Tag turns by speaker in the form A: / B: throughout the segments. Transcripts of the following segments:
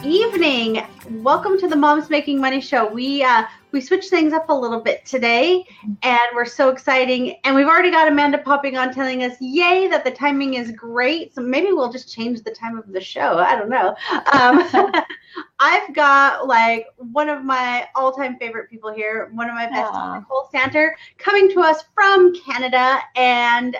A: evening. Welcome to the Moms Making Money Show. We switched things up a little bit today, and we're so exciting. And we've already got Amanda popping on telling us, yay, that the timing is great. So maybe we'll just change the time of the show. I don't know. I've got like one of my all-time favorite people here, one of my besties, Nicole Santer, coming to us from Canada. And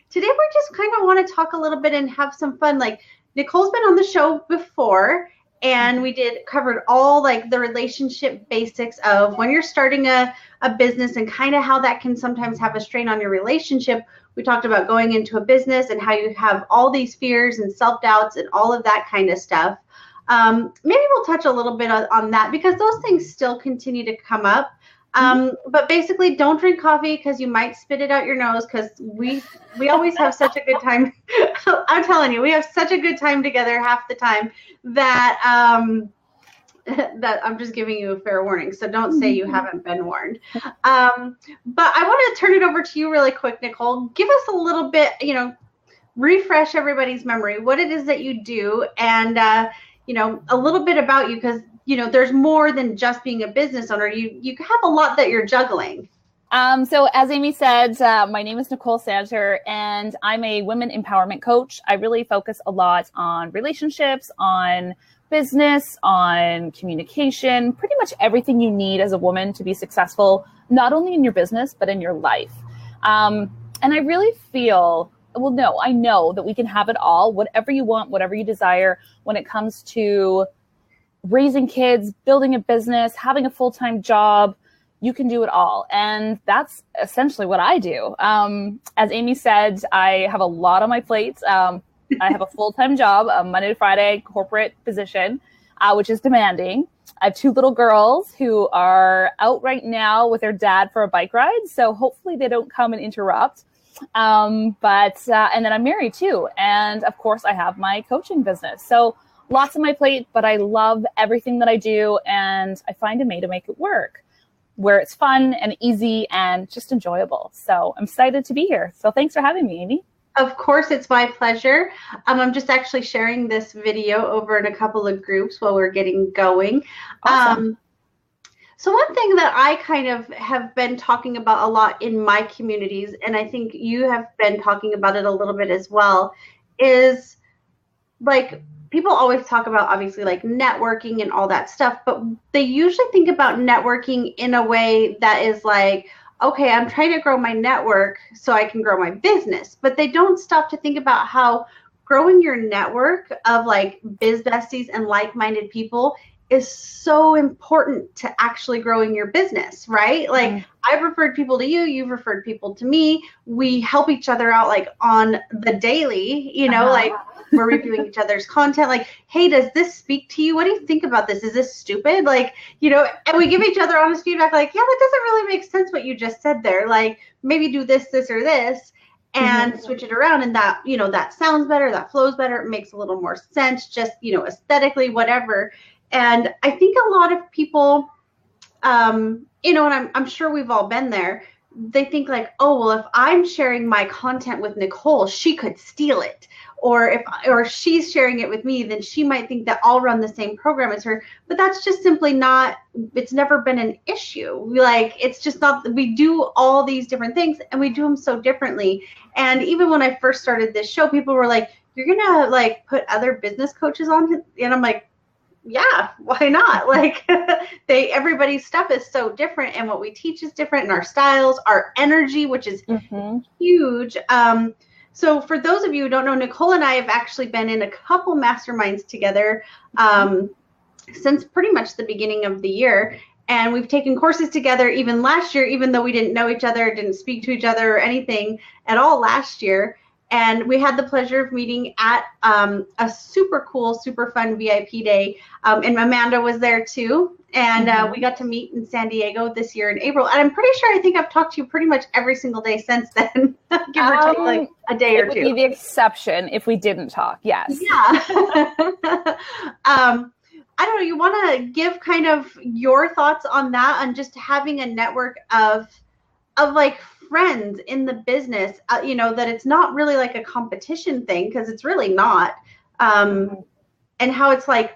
A: today we're just kind of want to talk a little bit and have some fun. Like, Nicole's been on the show before, and we covered all like the relationship basics of when you're starting a business and kind of how that can sometimes have a strain on your relationship. We talked about going into a business and how you have all these fears and self-doubts and all of that kind of stuff. Maybe we'll touch a little bit on that because those things still continue to come up. But basically, don't drink coffee because you might spit it out your nose, because we always have such a good time. I'm telling you, we have such a good time together half the time that that I'm just giving you a fair warning. So don't say you haven't been warned. But I want to turn it over to you really quick, Nicole. Give us a little bit, refresh everybody's memory, what it is that you do, and a little bit about you, because there's more than just being a business owner. You have a lot that you're juggling.
B: So as Amie said, my name is Nicole Santer, and I'm a women empowerment coach. I really focus a lot on relationships, on business, on communication, pretty much everything you need as a woman to be successful, not only in your business, but in your life. And I really feel, I know that we can have it all, whatever you want, whatever you desire, when it comes to raising kids, building a business, having a full-time job. You can do it all. And that's essentially what I do. As Amie said, I have a lot on my plate. I have a full-time job, a Monday to Friday corporate position, which is demanding. I have 2 little girls who are out right now with their dad for a bike ride. So hopefully they don't come and interrupt. And then I'm married too. And of course I have my coaching business. So lots on my plate, but I love everything that I do, and I find a way to make it work where it's fun and easy and just enjoyable. So I'm excited to be here. So thanks for having me, Amie.
A: Of course, it's my pleasure. I'm just actually sharing this video over in a couple of groups while we're getting going. Awesome. So one thing that I kind of have been talking about a lot in my communities, and I think you have been talking about it a little bit as well, is like, people always talk about, obviously, like networking and all that stuff, but they usually think about networking in a way that is like, okay, I'm trying to grow my network so I can grow my business. But they don't stop to think about how growing your network of like biz besties and like-minded people is so important to actually growing your business, right? Like, I've referred people to you, you've referred people to me. We help each other out like on the daily, like we're reviewing each other's content. Like, hey, does this speak to you? What do you think about this? Is this stupid? Like, and we give each other honest feedback. Like, yeah, that doesn't really make sense what you just said there. Like, maybe do this, this, or this, and switch it around. And that, that sounds better. That flows better. It makes a little more sense, just, aesthetically, whatever. And I think a lot of people, and I'm sure we've all been there, they think like, oh, well, if I'm sharing my content with Nicole, she could steal it. Or if she's sharing it with me, then she might think that I'll run the same program as her. But that's just simply not, it's never been an issue. Like, it's just not, we do all these different things and we do them so differently. And even when I first started this show, people were like, you're going to like put other business coaches on? And I'm like, yeah, why not? Like, everybody's stuff is so different, and what we teach is different, and our styles, our energy, which is huge. So for those of you who don't know, Nicole and I have actually been in a couple masterminds together since pretty much the beginning of the year. And we've taken courses together even last year, even though we didn't know each other, didn't speak to each other or anything at all last year. And we had the pleasure of meeting at a super cool, super fun VIP day. And Amanda was there too. And we got to meet in San Diego this year in April. And I'm pretty sure, I think I've talked to you pretty much every single day since then. Give or take like a day or two.
B: It would be the exception if we didn't talk, yes.
A: Yeah. I don't know, you want to give kind of your thoughts on that, on just having a network of like friends in the business, that it's not really like a competition thing, because it's really not. And and how it's like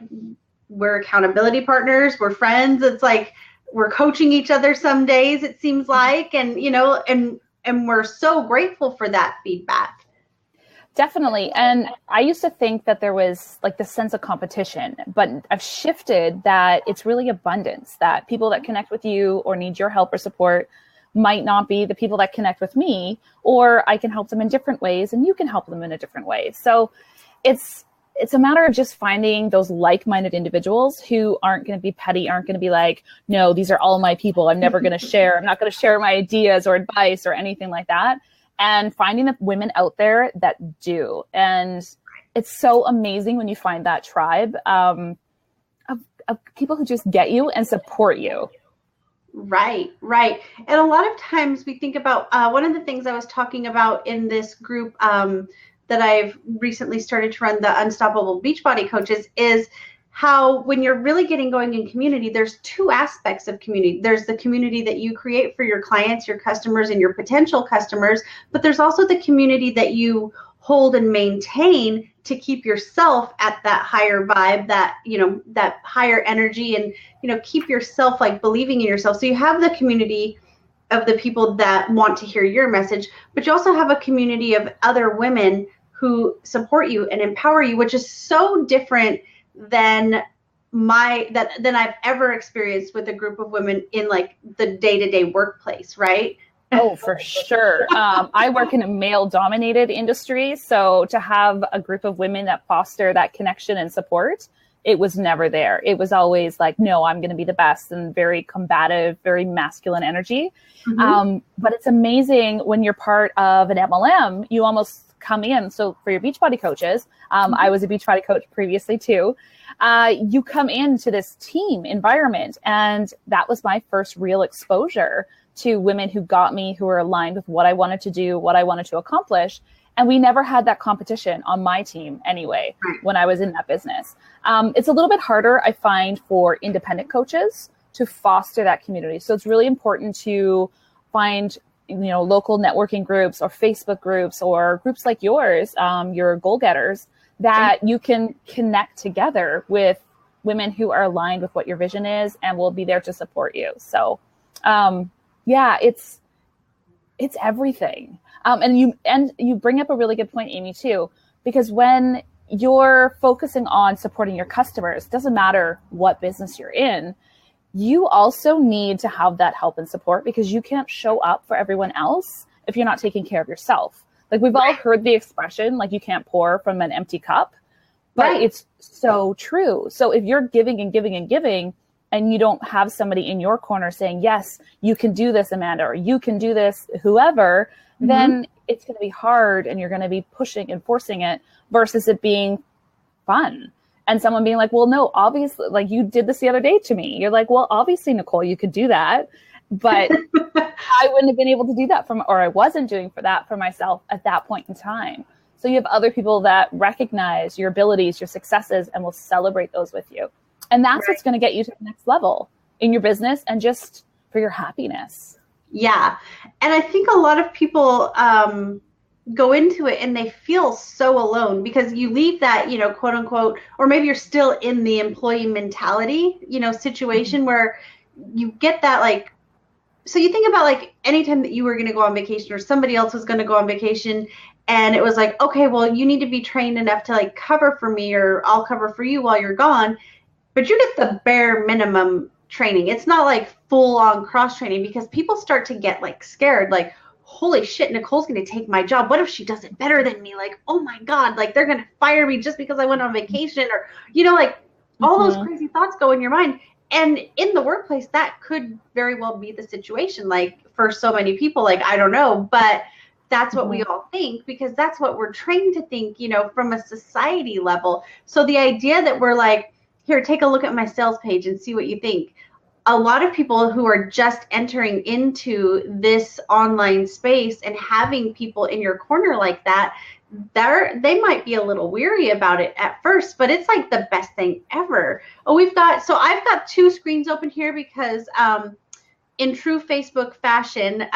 A: we're accountability partners, we're friends. It's like we're coaching each other some days, it seems like, and and we're so grateful for that feedback.
B: Definitely. And I used to think that there was like this sense of competition, but I've shifted that it's really abundance, that people that connect with you or need your help or support might not be the people that connect with me, or I can help them in different ways and you can help them in a different way. So it's a matter of just finding those like-minded individuals who aren't going to be petty, aren't going to be like, no, these are all my people. I'm never going to share. I'm not going to share my ideas or advice or anything like that. And finding the women out there that do. And it's so amazing when you find that tribe of people who just get you and support you.
A: Right. And a lot of times we think about one of the things I was talking about in this group that I've recently started to run, the Unstoppable Beachbody Coaches, is how when you're really getting going in community, there's two aspects of community. There's the community that you create for your clients, your customers, and your potential customers, but there's also the community that you hold and maintain to keep yourself at that higher vibe, that, that higher energy, and, keep yourself like believing in yourself. So you have the community of the people that want to hear your message, but you also have a community of other women who support you and empower you, which is so different than I've ever experienced with a group of women in like the day-to-day workplace, right?
B: Oh, for sure. I work in a male-dominated industry, so to have a group of women that foster that connection and support, it was never there. It was always like, no, I'm going to be the best, and very combative, very masculine energy. Mm-hmm. But it's amazing when you're part of an MLM, you almost come in. So for your Beachbody coaches, I was a Beachbody coach previously too. You come into this team environment, and that was my first real exposure to women who got me, who were aligned with what I wanted to do, what I wanted to accomplish. And we never had that competition on my team anyway, when I was in that business. It's a little bit harder, I find, for independent coaches to foster that community. So it's really important to find local networking groups or Facebook groups or groups like yours, your goal getters, that you can connect together with women who are aligned with what your vision is and will be there to support you. So, it's everything. And you bring up a really good point, Amie, too, because when you're focusing on supporting your customers, doesn't matter what business you're in, you also need to have that help and support, because you can't show up for everyone else if you're not taking care of yourself. Like, we've all heard the expression, like, you can't pour from an empty cup, but it's so true. So if you're giving and giving and giving, and you don't have somebody in your corner saying, yes, you can do this, Amanda, or you can do this, whoever, then it's going to be hard, and you're going to be pushing and forcing it versus it being fun. And someone being like, well, no, obviously, like, you did this the other day to me. You're like, well, obviously, Nicole, you could do that. But I wouldn't have been able to do that or I wasn't doing that for myself at that point in time. So you have other people that recognize your abilities, your successes, and will celebrate those with you. And that's what's going to get you to the next level in your business and just for your happiness.
A: Yeah. And I think a lot of people go into it and they feel so alone, because you leave that, quote unquote, or maybe you're still in the employee mentality, situation where you get that, like, so you think about like anytime that you were going to go on vacation or somebody else was going to go on vacation, and it was like, okay, well, you need to be trained enough to like cover for me, or I'll cover for you while you're gone. But you get the bare minimum training. It's not like full on cross training, because people start to get like scared, like, holy shit, Nicole's going to take my job. What if she does it better than me? Like, oh my God, like, they're going to fire me just because I went on vacation, or, like all those crazy thoughts go in your mind. And in the workplace, that could very well be the situation. Like, for so many people, like, I don't know, but that's what we all think, because that's what we're trained to think, from a society level. So the idea that we're like, here, take a look at my sales page and see what you think. A lot of people who are just entering into this online space and having people in your corner like that, they might be a little weary about it at first, but it's like the best thing ever. Oh, I've got two screens open here because in true Facebook fashion,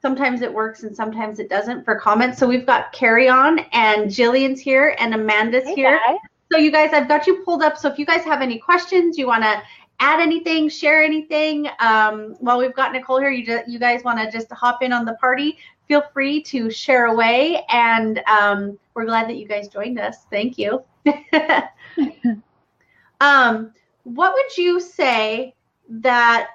A: sometimes it works and sometimes it doesn't for comments. So we've got Carrie on, and Jillian's here, and Amanda's here.
B: Guys.
A: So you guys, I've got you pulled up. So if you guys have any questions, you want to add anything, share anything, while we've got Nicole here, you guys want to just hop in on the party, feel free to share away. And we're glad that you guys joined us. Thank you. What would you say that,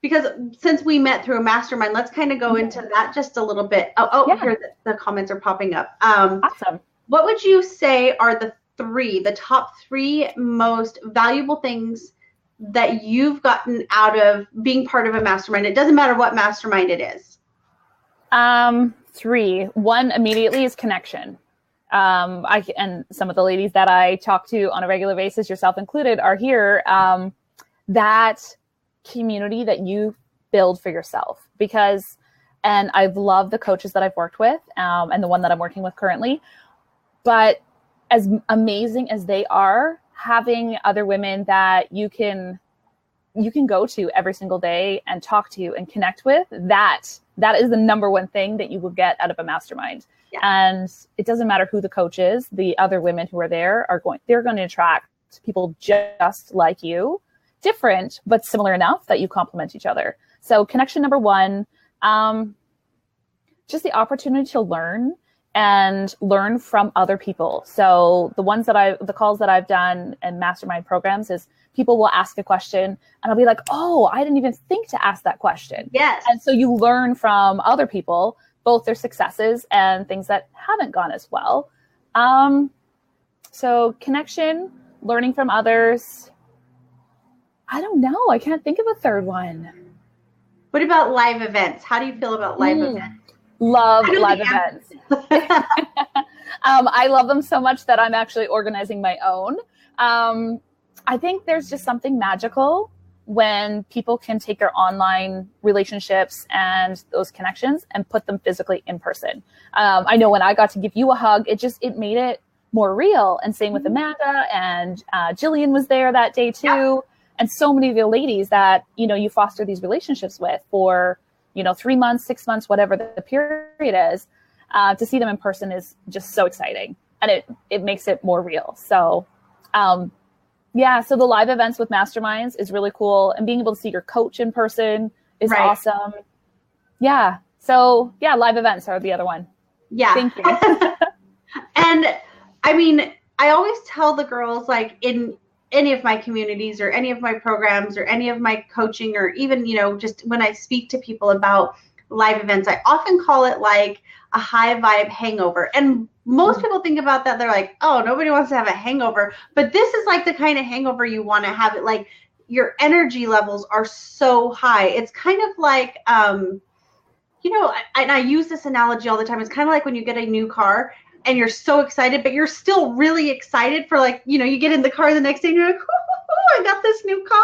A: because since we met through a mastermind, let's kind of go into that just a little bit. Yeah. Here the comments are popping up.
B: Awesome.
A: What would you say are the top three most valuable things that you've gotten out of being part of a mastermind? It doesn't matter what mastermind it is.
B: Three. One immediately is connection. And some of the ladies that I talk to on a regular basis, yourself included, are here. That community that you build for yourself, and I've loved the coaches that I've worked with, and the one that I'm working with currently, but as amazing as they are, having other women that you can go to every single day and talk to and connect with, that is the number one thing that you will get out of a mastermind. Yeah. And it doesn't matter who the coach is, the other women who are there they're going to attract people just like you, different, but similar enough that you complement each other. So connection number one, just the opportunity to learn from other people. So the calls that I've done in mastermind programs is people will ask a question and I'll be like, oh, I didn't even think to ask that question.
A: Yes.
B: And so you learn from other people, both their successes and things that haven't gone as well. So connection, learning from others. I don't know. I can't think of a third one.
A: What about live events? How do you feel about live events?
B: Love live events. I love them so much that I'm actually organizing my own. I think there's just something magical when people can take their online relationships and those connections and put them physically in person. I know when I got to give you a hug, it made it more real. And same with Amanda, and Jillian was there that day too. Yeah. And so many of the ladies that, you foster these relationships with for 3 months, 6 months, whatever the period is, to see them in person is just so exciting. And it makes it more real. So, so the live events with masterminds is really cool. And being able to see your coach in person is awesome. Yeah. So live events are the other one.
A: Yeah.
B: Thank you.
A: And I mean, I always tell the girls, like, in any of my communities or any of my programs or any of my coaching, or even, just when I speak to people about live events, I often call it like a high vibe hangover. And most people think about that. They're like, oh, nobody wants to have a hangover. But this is like the kind of hangover you want to have. It like your energy levels are so high. It's kind of like, and I use this analogy all the time. It's kind of like when you get a new car and you're so excited, but you're still really excited for, like, you get in the car the next day and you're like, I got this new car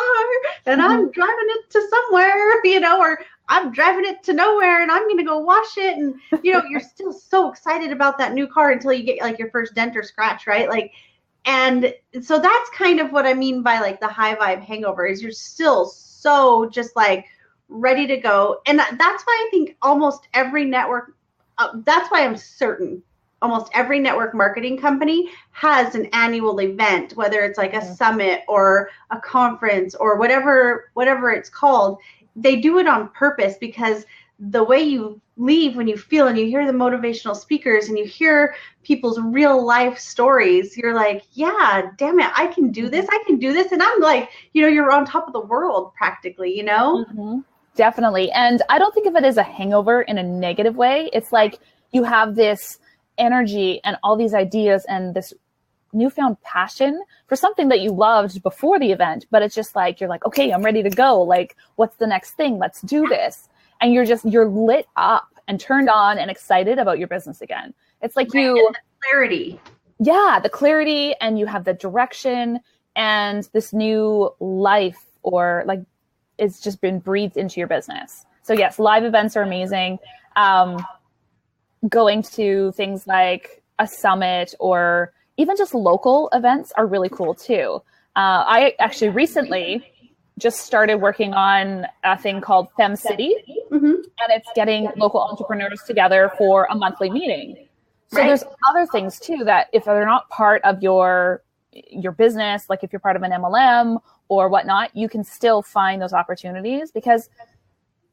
A: and I'm driving it to somewhere, or I'm driving it to nowhere and I'm going to go wash it. And, you're still so excited about that new car until you get like your first dent or scratch, right? Like, and so that's kind of what I mean by like the high vibe hangover, is you're still so just like ready to go. And that's why I think almost every network, that's why I'm certain almost every network marketing company has an annual event, whether it's like a summit or a conference or whatever it's called. They do it on purpose, because the way you leave when you feel and you hear the motivational speakers and you hear people's real life stories, you're like, yeah, damn it, I can do this. And I'm like, you're on top of the world practically,
B: Mm-hmm. Definitely. And I don't think of it as a hangover in a negative way. It's like you have this energy and all these ideas and this newfound passion for something that you loved before the event, but it's just like, you're like, okay, I'm ready to go. Like, what's the next thing? Let's do this. And you're lit up and turned on and excited about your business again. It's like the
A: clarity.
B: Yeah, the clarity, and you have the direction and this new life, or like, it's just been breathed into your business. So yes, live events are amazing. Going to things like a summit or even just local events are really cool too. I actually recently just started working on a thing called Fem City, and it's getting local entrepreneurs together for a monthly meeting. So there's other things too that if they're not part of your business, like if you're part of an MLM or whatnot, you can still find those opportunities, because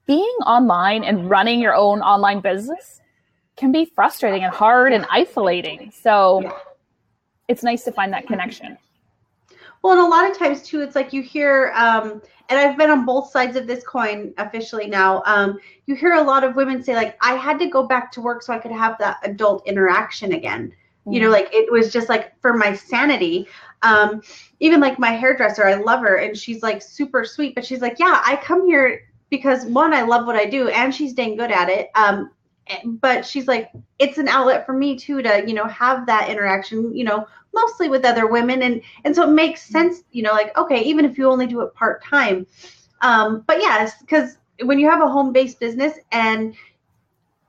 B: being online and running your own online business can be frustrating and hard and isolating. So it's nice to find that connection.
A: Well, and a lot of times too, it's like you hear, and I've been on both sides of this coin officially now. You hear a lot of women say, like, I had to go back to work so I could have that adult interaction again. You know, like it was just like for my sanity. Even like my hairdresser, I love her, and she's like super sweet, but she's like, yeah, I come here because one, I love what I do, and she's dang good at it. But she's like, it's an outlet for me too to, you know, have that interaction, you know, mostly with other women. And so it makes sense, you know, like, okay, even if you only do it part-time. But yes, because when you have a home-based business, and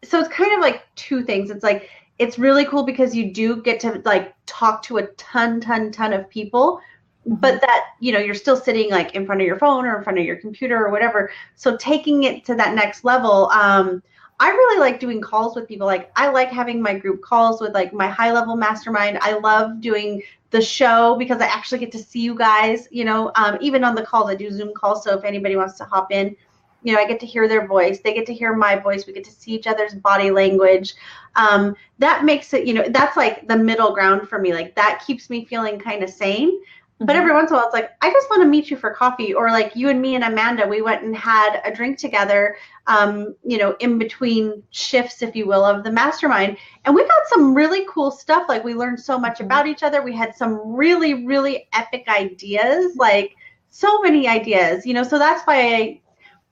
A: so it's kind of like two things. It's like, it's really cool because you do get to like talk to a ton of people, but that, you know, you're still sitting like in front of your phone or in front of your computer or whatever. So taking it to that next level, I really like doing calls with people. Like, I like having my group calls with like my high level mastermind. I love doing the show because I actually get to see you guys, you know, even on the calls, I do Zoom calls. So if anybody wants to hop in, you know, I get to hear their voice. They get to hear my voice. We get to see each other's body language. That makes it, you know, that's like the middle ground for me. Like, that keeps me feeling kind of sane. But every once in a while, it's like, I just want to meet you for coffee. Or like you and me and Amanda, we went and had a drink together, you know, in between shifts, if you will, of the mastermind. And we got some really cool stuff. Like, we learned so much about each other. We had some really, really epic ideas, like so many ideas, you know. So that's why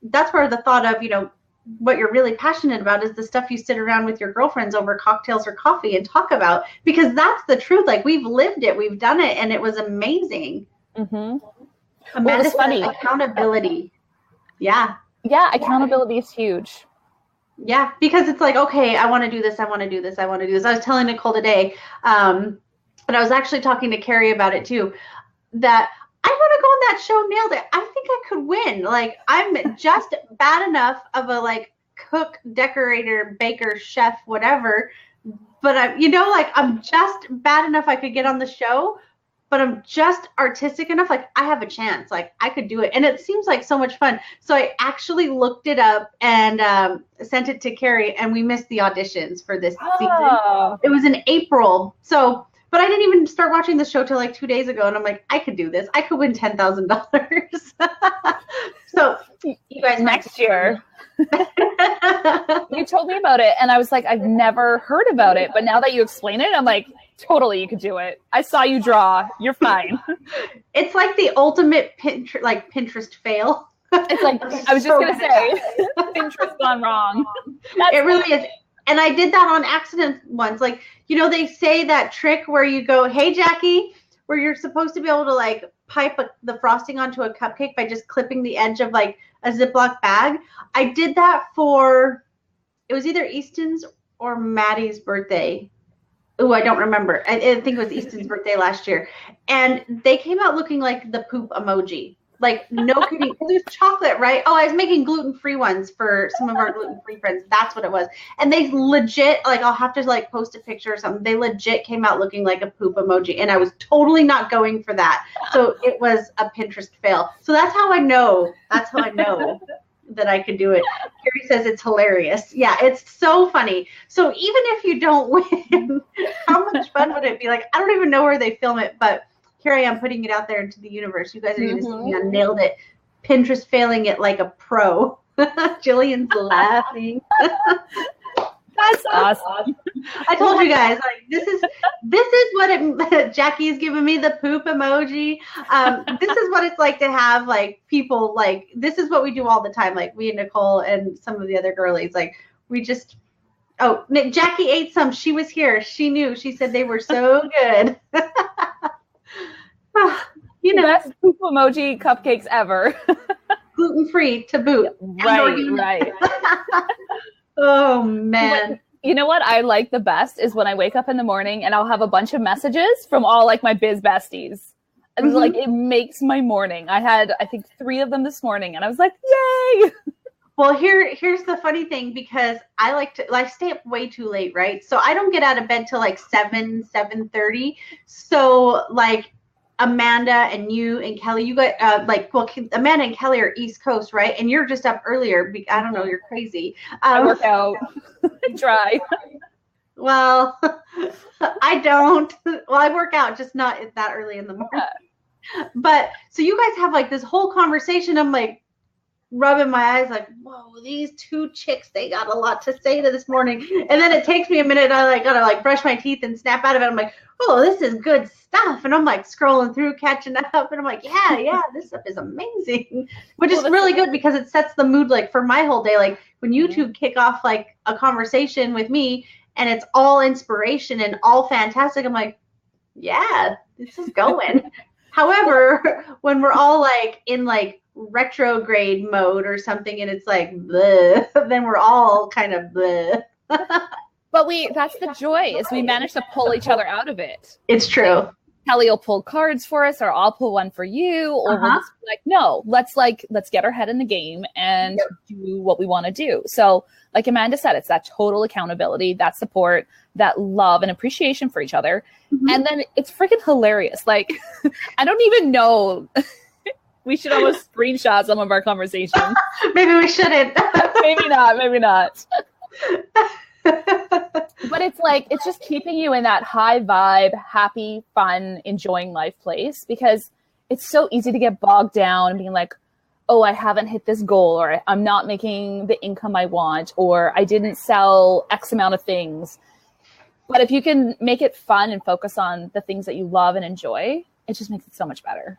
A: that's where the thought of, you know, what you're really passionate about is the stuff you sit around with your girlfriends over cocktails or coffee and talk about, because that's the truth. Like, we've lived it, we've done it, and it was amazing. Amanda said funny. Accountability. Yeah,
B: accountability is huge.
A: Yeah, because it's like, okay, I want to do this, I want to do this, I want to do this. I was telling Nicole today, and I was actually talking to Carrie about it too, that I want to go on that show Nailed It. I think I could win. Like, I'm just bad enough of a like cook, decorator, baker, chef, whatever. But I'm, you know, like, I'm just bad enough I could get on the show, but I'm just artistic enough. Like, I have a chance. Like, I could do it. And it seems like so much fun. So I actually looked it up and sent it to Carrie, and we missed the auditions for this season. It was in April. So, but I didn't even start watching the show till like 2 days ago. And I'm like, I could do this. I could win $10,000. So you guys,
B: next year. You told me about it, and I was like, I've never heard about it. But now that you explain it, I'm like, totally, you could do it. I saw you draw. You're fine.
A: It's like the ultimate Pinterest fail.
B: It's like, I was just going to say, Pinterest gone wrong.
A: It really is. And I did that on accident once. Like, you know, they say that trick where you go, hey, Jackie, where you're supposed to be able to like pipe the frosting onto a cupcake by just clipping the edge of like a Ziploc bag. I did that for, it was either Easton's or Maddie's birthday. Oh, I don't remember. I think it was Easton's birthday last year. And they came out looking like the poop emoji. Like, no kidding. There's chocolate, right? Oh, I was making gluten-free ones for some of our gluten-free friends. That's what it was. And they legit, like, I'll have to, like, post a picture or something. They legit came out looking like a poop emoji. And I was totally not going for that. So it was a Pinterest fail. So that's how I know. That's how I know that I could do it. Carrie says it's hilarious. Yeah, it's so funny. So even if you don't win, how much fun would it be? Like, I don't even know where they film it, but here I am putting it out there into the universe. You guys are going to see me on Nailed It. Pinterest failing it like a pro. Jillian's laughing.
B: That's awesome.
A: I told you guys, like, this is what Jackie's giving me, the poop emoji. This is what it's like to have like people, like, this is what we do all the time. Like, me and Nicole and some of the other girlies, like, we just, oh, Jackie ate some. She was here. She knew. She said they were so good. You know,
B: best poop emoji cupcakes ever.
A: Gluten-free to boot.
B: Right.
A: Oh, man.
B: But you know what I like the best is when I wake up in the morning and I'll have a bunch of messages from all like my biz besties. And like, it makes my morning. I had, I think, 3 of them this morning, and I was like, yay.
A: Well, here's the funny thing, because I stay up way too late, right? So I don't get out of bed till like 7:30. So like Amanda and you and Kelly, you got Amanda and Kelly are East Coast, right? And you're just up earlier. I don't know, you're crazy.
B: I work out. Try.
A: Well, I don't. Well, I work out, just not that early in the morning. But so you guys have like this whole conversation. I'm like rubbing my eyes like, whoa, these two chicks, they got a lot to say to this morning. And then it takes me a minute. I like gotta like brush my teeth and snap out of it. I'm like, oh, this is good stuff. And I'm like scrolling through, catching up. And I'm like, yeah, this stuff is amazing. Which is really good, because it sets the mood like for my whole day. Like when you two kick off like a conversation with me and it's all inspiration and all fantastic, I'm like, yeah, this is going. However, when we're all like in like retrograde mode or something and it's like bleh, then we're all kind of bleh.
B: But that's the joy, is we manage to pull each other out of it.
A: It's true.
B: Kelly will pull cards for us, or I'll pull one for you, or we'll just be like, no, let's get our head in the game and do what we want to do. So like Amanda said, it's that total accountability, that support, that love and appreciation for each other. And then it's freaking hilarious. Like, I don't even know. We should almost screenshot some of our conversations.
A: Maybe we shouldn't.
B: Maybe not. But it's like, it's just keeping you in that high vibe, happy, fun, enjoying life place, because it's so easy to get bogged down and being like, oh, I haven't hit this goal, or I'm not making the income I want, or I didn't sell X amount of things. But if you can make it fun and focus on the things that you love and enjoy, it just makes it so much better.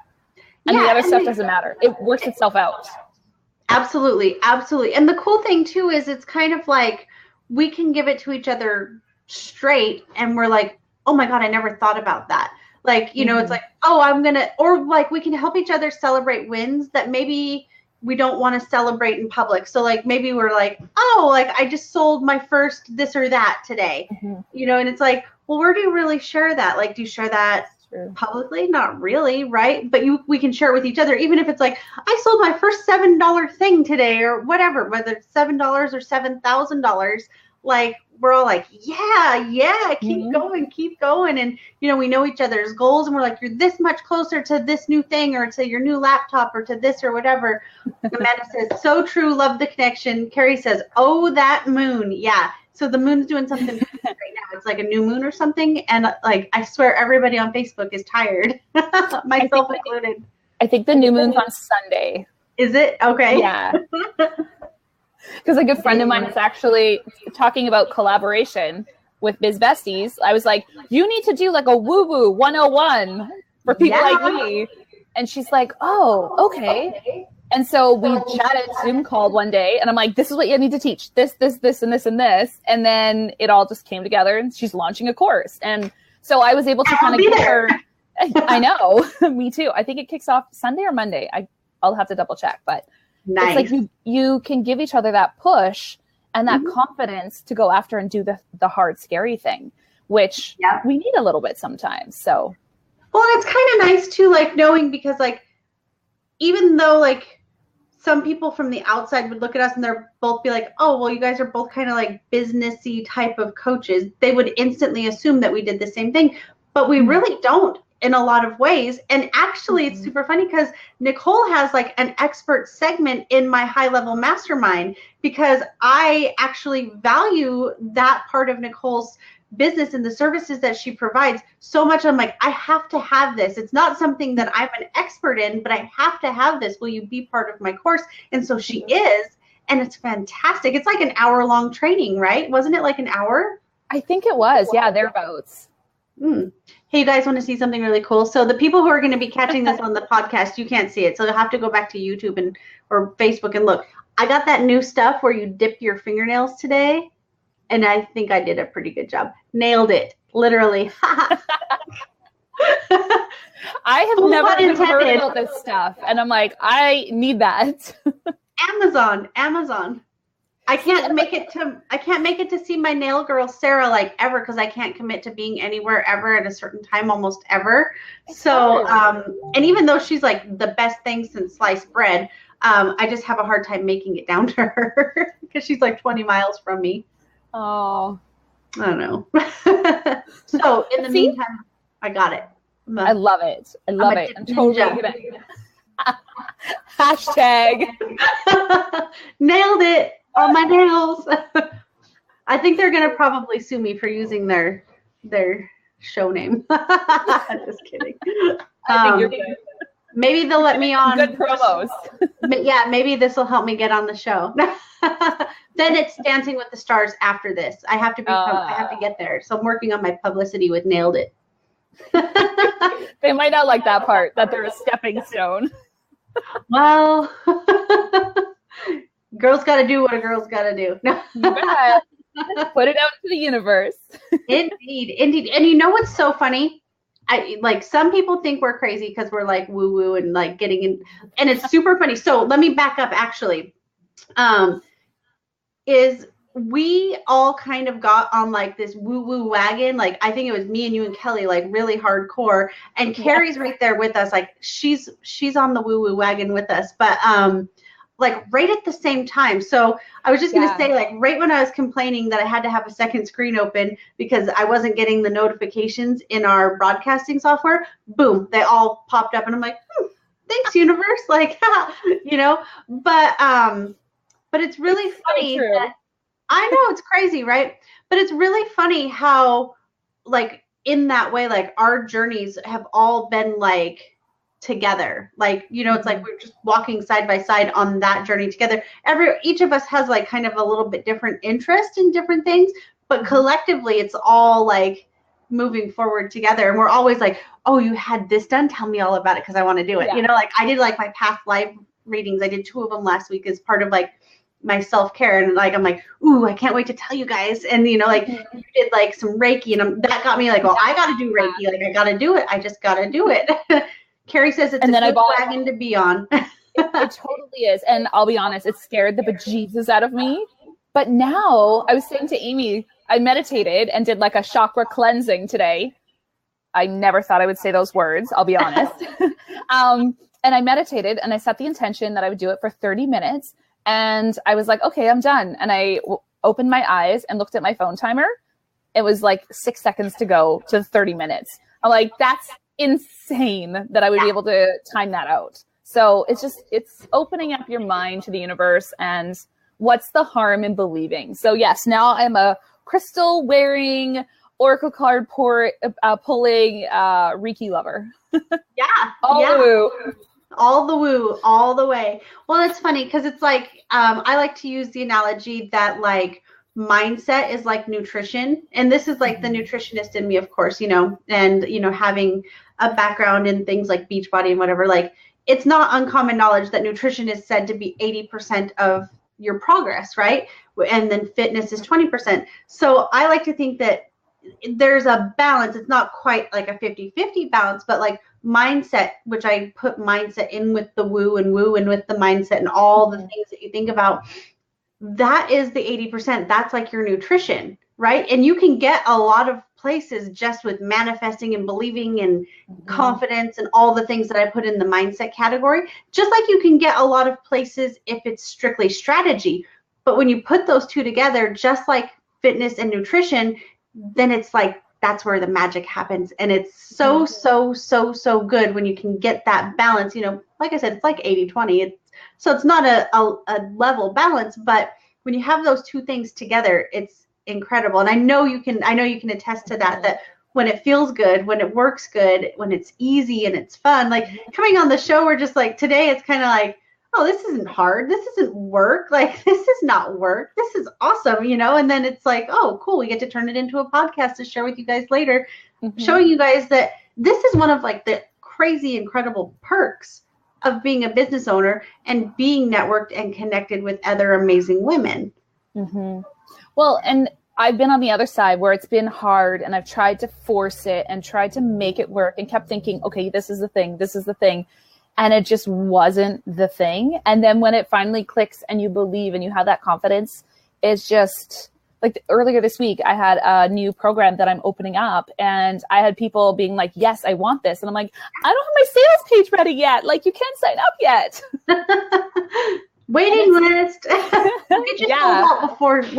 B: And the other stuff doesn't matter. It works itself out.
A: Absolutely. And the cool thing too is it's kind of like we can give it to each other straight, and we're like, oh my God, I never thought about that. Like, you know, it's like, oh, or like we can help each other celebrate wins that maybe we don't want to celebrate in public. So like maybe we're like, oh, like I just sold my first this or that today, you know, and it's like, well, where do you really share that? Like, do you share that publicly? Not really, right? But we can share it with each other, even if it's like, I sold my first $7 thing today, or whatever, whether it's $7 or $7,000. Like, we're all like, yeah, keep going. And, you know, we know each other's goals, and we're like, you're this much closer to this new thing, or to your new laptop, or to this or whatever. Amanda says, so true, love the connection. Carrie says, oh, that moon. Yeah. So the moon's doing something right now. It's like a new moon or something. And like, I swear everybody on Facebook is tired, myself included.
B: I think the new moon's on Sunday.
A: Is it? Okay.
B: Yeah. Because a good friend of mine is actually talking about collaboration with Biz Besties. I was like, you need to do like a woo-woo 101 for people like me. And she's like, oh, okay. And so we chatted, Zoom called one day, and I'm like, this is what you need to teach. This, and this, and this. And then it all just came together, and she's launching a course. And so I was able to kind of get her. I know. Me too. I think it kicks off Sunday or Monday. I'll have to double check, but
A: nice.
B: It's like you can give each other that push and that confidence to go after and do the hard, scary thing, which we need a little bit sometimes. So,
A: well, it's kind of nice too, like knowing, because like, even though like some people from the outside would look at us and they're both be like, oh, well, you guys are both kind of like businessy type of coaches, they would instantly assume that we did the same thing, but we really don't in a lot of ways. And actually it's super funny, because Nicole has like an expert segment in my high level mastermind, because I actually value that part of Nicole's business and the services that she provides so much. I'm like, I have to have this. It's not something that I'm an expert in, but I have to have this. Will you be part of my course? And so she is, and it's fantastic. It's like an hour-long training, right? Wasn't it like an hour?
B: I think it was. Yeah, thereabouts.
A: Hey, you guys want to see something really cool? So the people who are going to be catching this on the podcast, you can't see it. So you'll have to go back to YouTube or Facebook and look. I got that new stuff where you dip your fingernails today. And I think I did a pretty good job. Nailed it. Literally.
B: I have never even heard about this stuff. And I'm like, I need that. Amazon. I can't make it to see my nail girl, Sarah, like ever, because I can't commit to being anywhere ever at a certain time, almost ever. So, and even though she's like the best thing since sliced bread,
A: I just have a hard time making it down to her because she's like 20 miles from me.
B: Oh,
A: I don't know. So in the meantime, I got it.
B: I love it. I love it. I'm totally gonna hashtag
A: nailed it on my nails. I think they're gonna probably sue me for using their show name. Just kidding.
B: I think you're good.
A: Maybe they'll let me on.
B: Good promos.
A: Yeah, maybe this will help me get on the show. Then it's Dancing with the Stars after this. I have to get there. So I'm working on my publicity with Nailed It.
B: They might not like that part, that they're a stepping stone.
A: Well, girls got to do what a girl's got to do.
B: Put it out to the universe.
A: Indeed. And you know what's so funny? Some people think we're crazy because we're like woo woo and like getting in, and it's super funny. So let me back up actually. Is we all kind of got on like this woo woo wagon. Like I think it was me and you and Kelly, like really hardcore, and Carrie's right there with us. Like she's on the woo woo wagon with us, but like right at the same time. So I was just going to say, like, right when I was complaining that I had to have a second screen open because I wasn't getting the notifications in our broadcasting software, boom, they all popped up and I'm like, thanks universe. Like, you know, but it's really funny. That, I know it's crazy, right? But it's really funny how like in that way, like our journeys have all been like together, like, you know, it's like we're just walking side by side on that journey together. Each of us has like kind of a little bit different interest in different things, but collectively it's all like moving forward together. And we're always like, oh, you had this done, tell me all about it because I want to do it. You know, like I did like my past live readings, I did 2 of them last week as part of like my self-care, and like I'm like, ooh, I can't wait to tell you guys. And you know, like you did like some Reiki, and that got me like, well, I gotta do Reiki, like I gotta do it, I just gotta do it. Carrie says it's a good wagon to be on.
B: It totally is. And I'll be honest, it scared the bejesus out of me. But now I was saying to Amie, I meditated and did like a chakra cleansing today. I never thought I would say those words, I'll be honest. And I meditated and I set the intention that I would do it for 30 minutes. And I was like, okay, I'm done. And I opened my eyes and looked at my phone timer. It was like 6 seconds to go to 30 minutes. I'm like, that's insane that I would be able to time that out. So it's opening up your mind to the universe, and what's the harm in believing? So yes, now I'm a crystal wearing, oracle card pulling Reiki lover. All the woo.
A: All the woo, all the way. Well, it's funny because it's like I like to use the analogy that like mindset is like nutrition, and this is like the nutritionist in me, of course, you know, and you know, having a background in things like Beachbody and whatever, like it's not uncommon knowledge that nutrition is said to be 80% of your progress, right? And then fitness is 20%. So I like to think that there's a balance. It's not quite like a 50-50 balance, but like mindset, which I put mindset in with the woo and with the mindset and all the things that you think about, that is the 80%. That's like your nutrition, right? And you can get a lot of places just with manifesting and believing and confidence and all the things that I put in the mindset category, just like you can get a lot of places if it's strictly strategy. But when you put those two together, just like fitness and nutrition, then it's like that's where the magic happens. And it's so good when you can get that balance. You know, like I said, it's like 80-20. So it's not a level balance, but when you have those two things together, it's incredible. And I know you can attest to that when it feels good, when it works good, when it's easy and it's fun, like coming on the show, we're just like, today it's kind of like, oh, this isn't hard. This isn't work. Like, this is not work. This is awesome, you know? And then it's like, oh, cool. We get to turn it into a podcast to share with you guys later, showing you guys that this is one of like the crazy, incredible perks of being a business owner and being networked and connected with other amazing women.
B: Well, and I've been on the other side where it's been hard and I've tried to force it and tried to make it work and kept thinking, okay, this is the thing. This is the thing. And it just wasn't the thing. And then when it finally clicks and you believe and you have that confidence, it's just like earlier this week, I had a new program that I'm opening up, and I had people being like, yes, I want this. And I'm like, I don't have my sales page ready yet. Like, you can't sign up yet.
A: Waiting list. We'll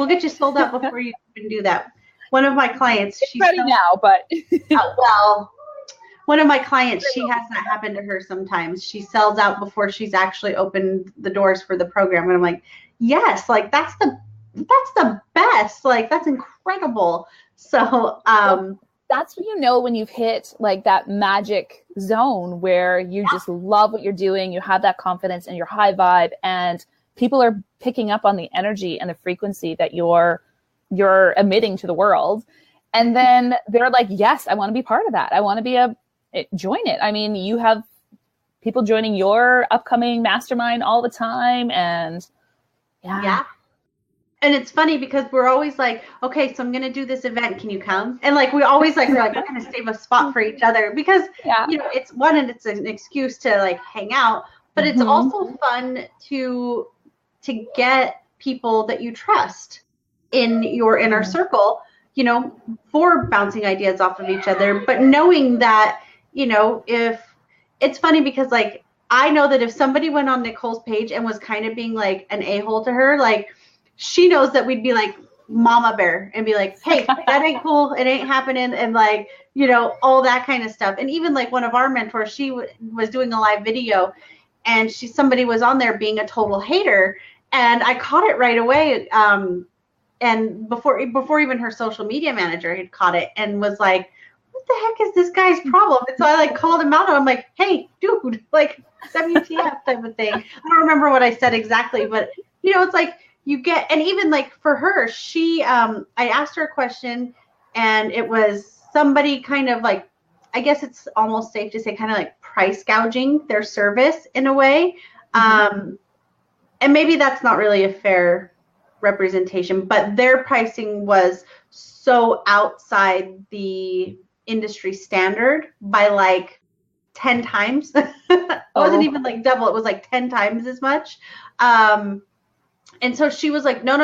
A: get you sold out before you can do that. One of my clients, she's
B: ready now, but
A: one of my clients, she has that happen to her sometimes. She sells out before she's actually opened the doors for the program. And I'm like, yes, like that's the best. Like, that's incredible. So
B: that's when you know when you've hit like that magic zone where you just love what you're doing, you have that confidence and your high vibe, and people are picking up on the energy and the frequency that you're emitting to the world. And then they're like, yes, I want to be part of that. I want to join it. I mean, you have people joining your upcoming mastermind all the time. And
A: yeah. And it's funny because we're always like, okay, so I'm going to do this event. Can you come? And like, we always like, we're like, we're going to save a spot for each other because, you know, it's one, and it's an excuse to like hang out, but it's also fun to get people that you trust in your inner circle, you know, for bouncing ideas off of each other. But knowing that, you know, if it's funny because like, I know that if somebody went on Nicole's page and was kind of being like an a-hole to her, like, she knows that we'd be like mama bear and be like, hey, that ain't cool. It ain't happening. And like, you know, all that kind of stuff. And even like one of our mentors, she was doing a live video, and somebody was on there being a total hater. And I caught it right away. And before even her social media manager had caught it and was like, what the heck is this guy's problem? And so I like called him out, and I'm like, hey, dude, like WTF type of thing. I don't remember what I said exactly, but you know, it's like, you get, and even like for her, she, I asked her a question, and it was somebody kind of like, I guess it's almost safe to say kind of like price gouging their service in a way. And maybe that's not really a fair representation, but their pricing was so outside the industry standard by like 10 times. It wasn't even like double. It was like 10 times as much. And so she was like, no.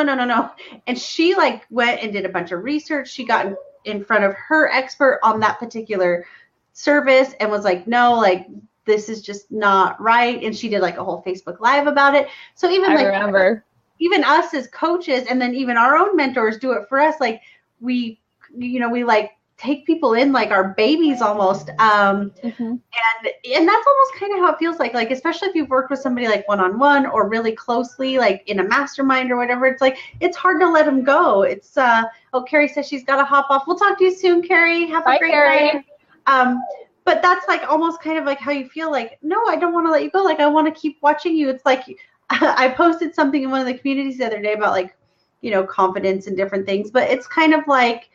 A: And she like went and did a bunch of research. She got in front of her expert on that particular service and was like, no, like this is just not right. And she did like a whole Facebook Live about it. So even even us as coaches, and then even our own mentors do it for us. Like we like take people in like our babies almost. And that's almost kind of how it feels like especially if you've worked with somebody like one-on-one or really closely, like in a mastermind or whatever, it's like, it's hard to let them go. It's, Carrie says she's got to hop off. We'll talk to you soon, Carrie. Have a great night. But that's like almost kind of like how you feel like, no, I don't want to let you go. Like, I want to keep watching you. It's like, I posted something in one of the communities the other day about like, you know, confidence and different things, but it's kind of like,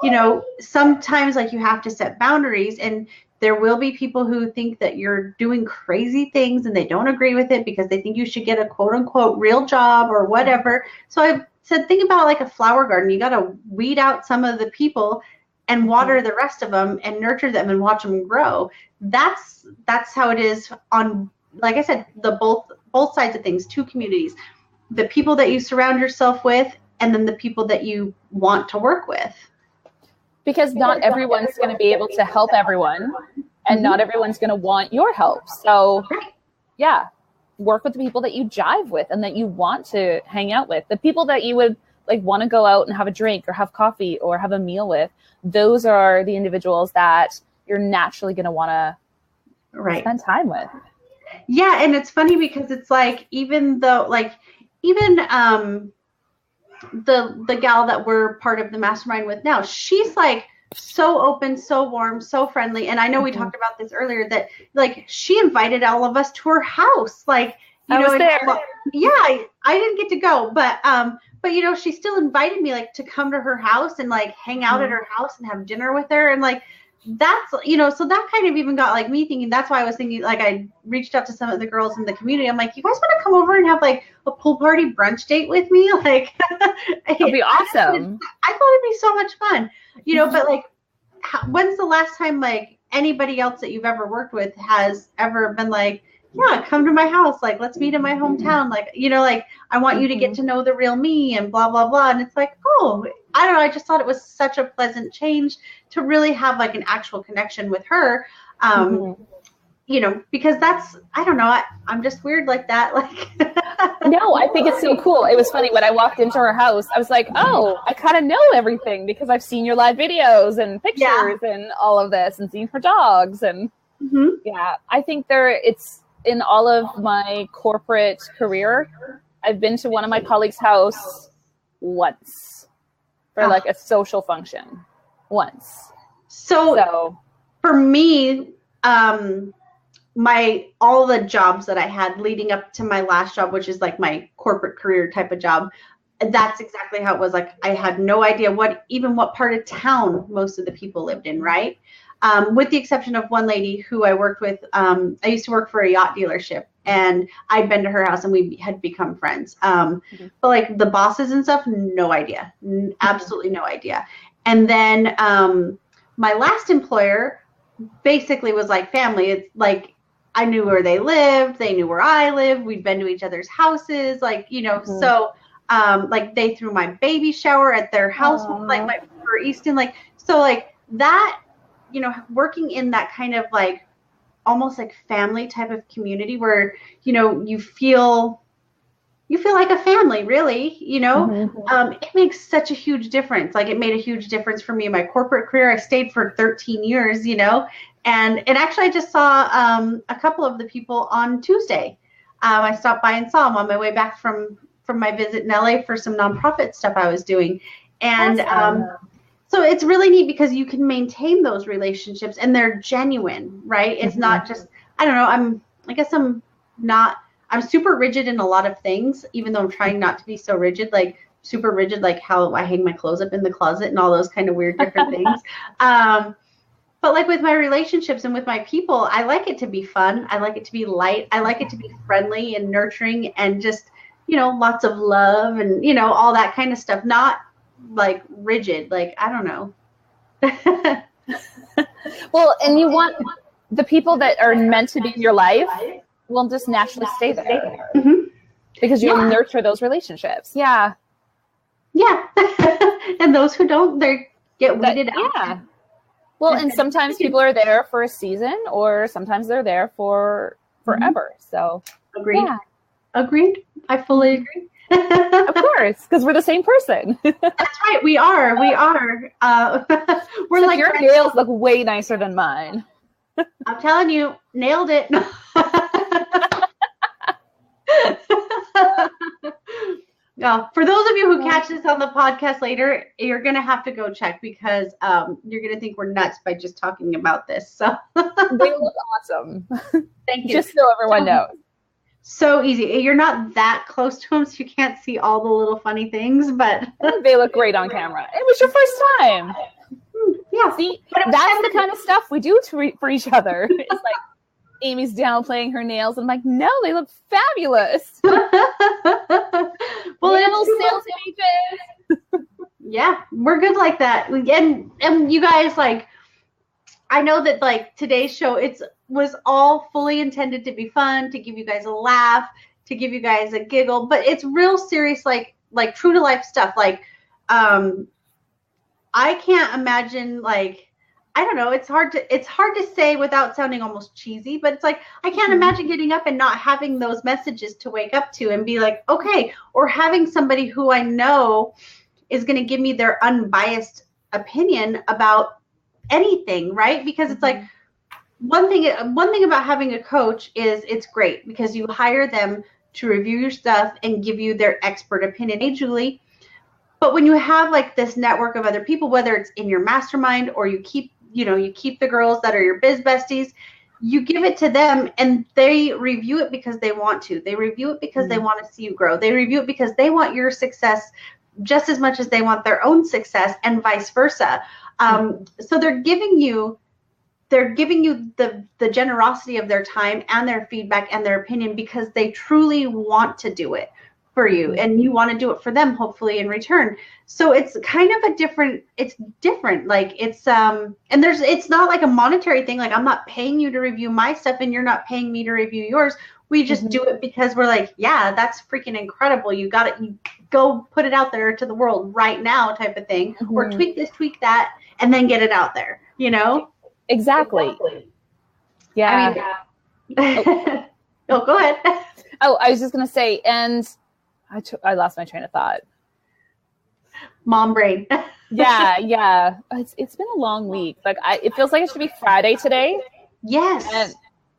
A: you know, sometimes like you have to set boundaries, and there will be people who think that you're doing crazy things and they don't agree with it because they think you should get a quote unquote real job or whatever. So I said, think about like a flower garden. You got to weed out some of the people and water the rest of them and nurture them and watch them grow. That's how it is on, like I said, the both sides of things, two communities, the people that you surround yourself with, and then the people that you want to work with.
B: Because not everyone's going to be able to help everyone, and not everyone's going to want your help. So yeah, work with the people that you jive with and that you want to hang out with. The people that you would like want to go out and have a drink or have coffee or have a meal with. Those are the individuals that you're naturally going to want to spend time with.
A: Yeah. And it's funny because it's like, even though like, even, the gal that we're part of the mastermind with now, she's like so open, so warm, so friendly. And I know we talked about this earlier, that like she invited all of us to her house. Like, you know, I didn't get to go, but you know, she still invited me like to come to her house and like hang out at her house and have dinner with her. And like, that's, you know, so that kind of even got like me thinking, that's why I was thinking, like, I reached out to some of the girls in the community. I'm like, you guys want to come over and have like a pool party brunch date with me? Like,
B: it'd be awesome.
A: I thought it'd be so much fun, you know, but like, when's the last time like anybody else that you've ever worked with has ever been like, yeah, come to my house. Like, let's meet in my hometown. Like, you know, like, I want you to get to know the real me and blah, blah, blah. And it's like, oh, I don't know. I just thought it was such a pleasant change to really have like an actual connection with her. You know, because that's, I don't know, I'm just weird like that. Like,
B: no, I think it's so cool. It was funny when I walked into her house, I was like, oh, I kind of know everything because I've seen your live videos and pictures and all of this and seen her dogs. And yeah, I think it's in all of my corporate career. I've been to one of my colleagues' house once for like a social function once.
A: So for me, all the jobs that I had leading up to my last job, which is like my corporate career type of job, that's exactly how it was. Like, I had no idea what part of town most of the people lived in, right? With the exception of one lady who I worked with. I used to work for a yacht dealership, and I'd been to her house and we had become friends. But like the bosses and stuff, no idea, absolutely no idea. And then my last employer basically was like family. It's like, I knew where they lived. They knew where I lived. We'd been to each other's houses. Like, you know, so like they threw my baby shower at their house, like for Easton. Like, so like that, you know, working in that kind of like almost like family type of community where, you know, you feel like a family, really, you know. It makes such a huge difference. Like, it made a huge difference for me in my corporate career. I stayed for 13 years, you know. And actually, I just saw a couple of the people on Tuesday. I stopped by and saw them on my way back from my visit in LA for some nonprofit stuff I was doing. And so it's really neat because you can maintain those relationships and they're genuine, right? It's not just, I don't know, I'm super rigid in a lot of things, even though I'm trying not to be so rigid, like super rigid, like how I hang my clothes up in the closet and all those kind of weird different things. But like with my relationships and with my people, I like it to be fun. I like it to be light. I like it to be friendly and nurturing and just, you know, lots of love and, you know, all that kind of stuff. Not like rigid, like, I don't know.
B: Well, and you want the people that are meant to be in your life will just naturally stay there because you'll nurture those relationships. Yeah.
A: And those who don't, they get weeded out.
B: Yeah. Well, and sometimes people are there for a season, or sometimes they're there for forever. So,
A: agreed. Yeah. Agreed. I fully agree.
B: Of course, because we're the same person.
A: That's right. We are. We're
B: so like, your nails look way nicer than mine.
A: I'm telling you, nailed it. For those of you who catch this on the podcast later, you're going to have to go check because you're going to think we're nuts by just talking about this. So
B: they look awesome.
A: Thank you.
B: Just so everyone knows.
A: So easy. You're not that close to them, so you can't see all the little funny things, but
B: they look great on camera. It was your first time.
A: Yeah.
B: See, that's the kind of stuff we do for each other. It's like Amy's downplaying her nails. I'm like, no, they look fabulous.
A: Well,
B: nail sales pages.
A: Yeah, we're good like that. And you guys, like, I know that like today's show, was all fully intended to be fun, to give you guys a laugh, to give you guys a giggle, but it's real serious, like true to life stuff. Like, I can't imagine, like, I don't know, it's hard to say without sounding almost cheesy, but it's like, I can't imagine getting up and not having those messages to wake up to and be like, okay, or having somebody who I know is going to give me their unbiased opinion about anything, right? Because it's like, one thing about having a coach is it's great because you hire them to review your stuff and give you their expert opinion. Hey, Julie. But when you have like this network of other people, whether it's in your mastermind or you keep the girls that are your biz besties, you give it to them and they review it because they want to. They review it because they want to see you grow. They review it because they want your success just as much as they want their own success and vice versa. So they're giving you the generosity of their time and their feedback and their opinion because they truly want to do it. for you, and you want to do it for them, hopefully in return. So it's kind of it's different. Like it's it's not like a monetary thing. Like I'm not paying you to review my stuff and you're not paying me to review yours. We just do it because we're like, yeah, that's freaking incredible. You got it. You go put it out there to the world right now type of thing, or tweak this, tweak that, and then get it out there, you know?
B: Exactly. Yeah.
A: Oh, go ahead.
B: Oh, I was just going to say, and I lost my train of thought.
A: Mom brain.
B: Yeah. It's been a long week. Like it feels like it should be Friday today.
A: Yes.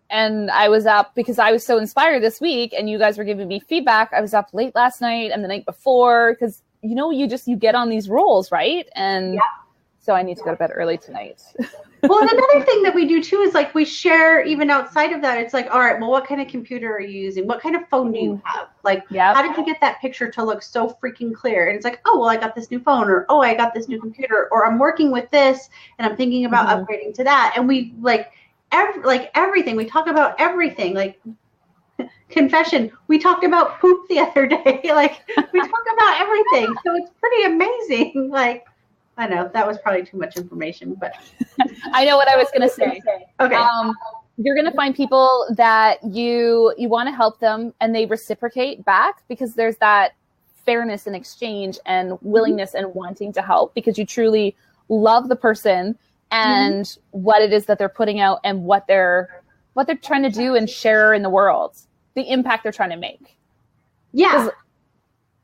B: And I was up because I was so inspired this week and you guys were giving me feedback. I was up late last night and the night before because, you get on these rolls, right? And so I need to go to bed early tonight.
A: Well, and another thing that we do too is like we share even outside of that. It's like, all right, well, what kind of computer are you using? What kind of phone do you have? Like, how did you get that picture to look so freaking clear? And it's like, oh, well, I got this new phone, or oh, I got this new computer, or I'm working with this and I'm thinking about upgrading to that. And we everything. We talk about everything. Like, confession, we talked about poop the other day. Like, we talk about everything. So it's pretty amazing. Like, I know that was probably too much information, but
B: I know what I was going to say.
A: Okay.
B: You're going to find people that you want to help them and they reciprocate back because there's that fairness in exchange and willingness and wanting to help because you truly love the person and what it is that they're putting out and what they're trying to do and share in the world, the impact they're trying to make.
A: Yeah.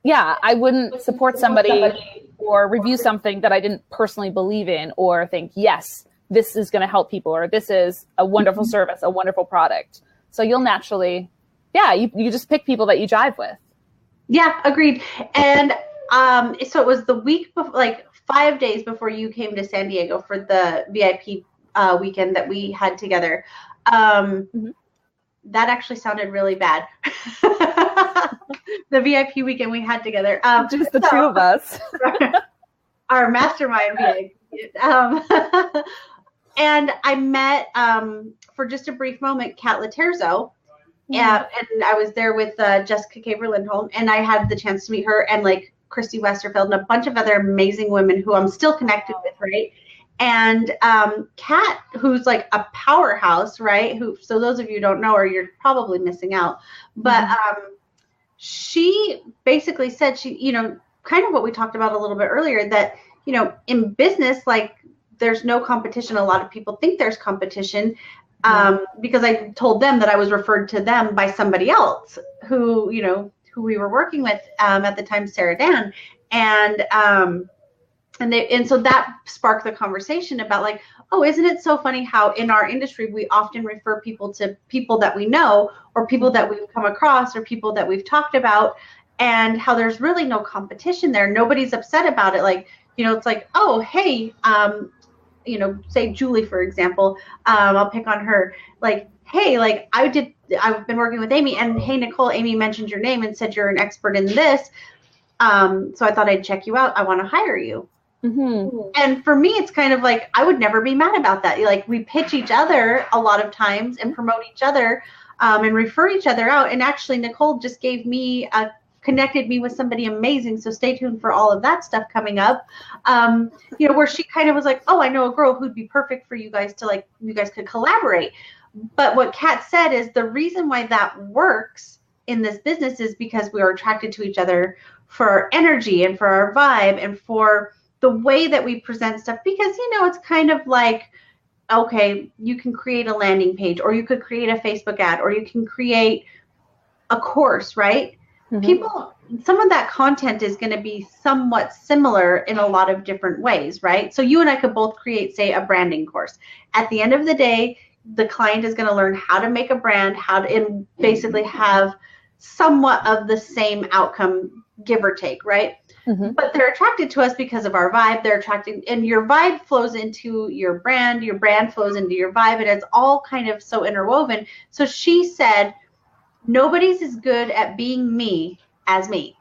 B: Yeah, I wouldn't support somebody or review something that I didn't personally believe in or think, yes, this is going to help people or this is a wonderful service, a wonderful product. So you'll naturally, you just pick people that you jive with. Yeah,
A: agreed. And so it was the week before, like 5 days before you came to San Diego for the VIP weekend that we had together. That actually sounded really bad. The VIP weekend we had together.
B: Just the two of us.
A: Our mastermind VIP. And I met, for just a brief moment, Kat Laterzo. And I was there with Jessica Kaver-Lindholm, and I had the chance to meet her and like Christy Westerfeld and a bunch of other amazing women who I'm still connected with, right? And Kat, who's like a powerhouse, right? So those of you who don't know her, you're probably missing out. But she basically said kind of what we talked about a little bit earlier, that, in business, like there's no competition. A lot of people think there's competition because I told them that I was referred to them by somebody else who we were working with at the time, Sarah Dan. And so that sparked the conversation about like, oh, isn't it so funny how in our industry we often refer people to people that we know or people that we've come across or people that we've talked about, and how there's really no competition there. Nobody's upset about it. Like, it's like, oh, hey, say Julie, for example, I'll pick on her. Like, hey, like I've been working with Amie, and hey, Nicole, Amie mentioned your name and said you're an expert in this. So I thought I'd check you out. I want to hire you. And for me, it's kind of like, I would never be mad about that. Like, we pitch each other a lot of times and promote each other and refer each other out. And actually, Nicole just connected me with somebody amazing. So stay tuned for all of that stuff coming up, where she kind of was like, oh, I know a girl who'd be perfect for you guys you guys could collaborate. But what Kat said is the reason why that works in this business is because we are attracted to each other for our energy and for our vibe and for the way that we present stuff, because, it's kind of like, okay, you can create a landing page, or you could create a Facebook ad, or you can create a course, right? People, some of that content is going to be somewhat similar in a lot of different ways, right? So you and I could both create, say, a branding course. At the end of the day, the client is going to learn how to make a brand, and basically have somewhat of the same outcome, give or take, right? But they're attracted to us because of our vibe. They're attracted, and your vibe flows into your brand flows into your vibe, and it's all kind of so interwoven. So she said, nobody's as good at being me as me.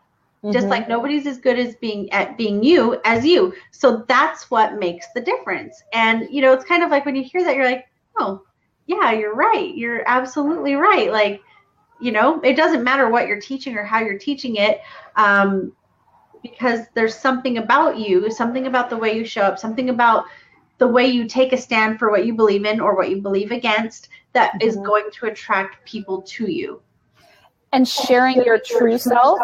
A: Just like nobody's as good as being you as you. So that's what makes the difference. And, it's kind of like when you hear that, you're like, oh, yeah, you're right. You're absolutely right. Like, you know, it doesn't matter what you're teaching or how you're teaching it, because there's something about you, something about the way you show up, something about the way you take a stand for what you believe in or what you believe against that is going to attract people to you.
B: And sharing your true self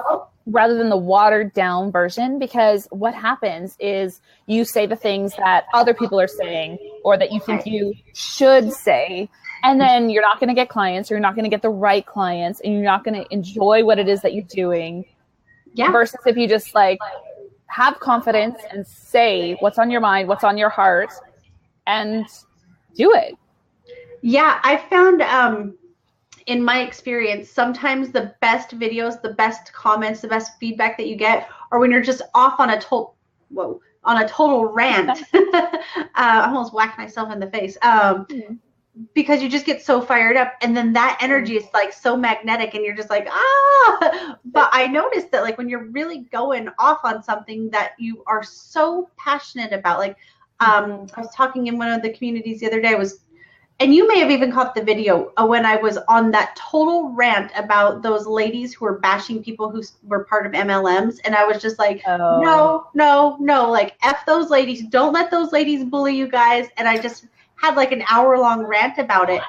B: rather than the watered down version, because what happens is you say the things that other people are saying or that you think you should say, and then you're not going to get clients, or you're not going to get the right clients, and you're not going to enjoy what it is that you're doing. Yeah. Versus if you just like have confidence and say what's on your mind, what's on your heart, and do it.
A: Yeah, I found in my experience, sometimes the best videos, the best comments, the best feedback that you get are when you're just off on a total rant. I almost whacked myself in the face. Because you just get so fired up, and then that energy is like so magnetic, and you're just like, ah. But I noticed that like when you're really going off on something that you are so passionate about, like I was talking in one of the communities the other day, and you may have even caught the video when I was on that total rant about those ladies who were bashing people who were part of MLMs. And I was just like, no, like F those ladies. Don't let those ladies bully you guys. And I just had like an hour-long rant about it.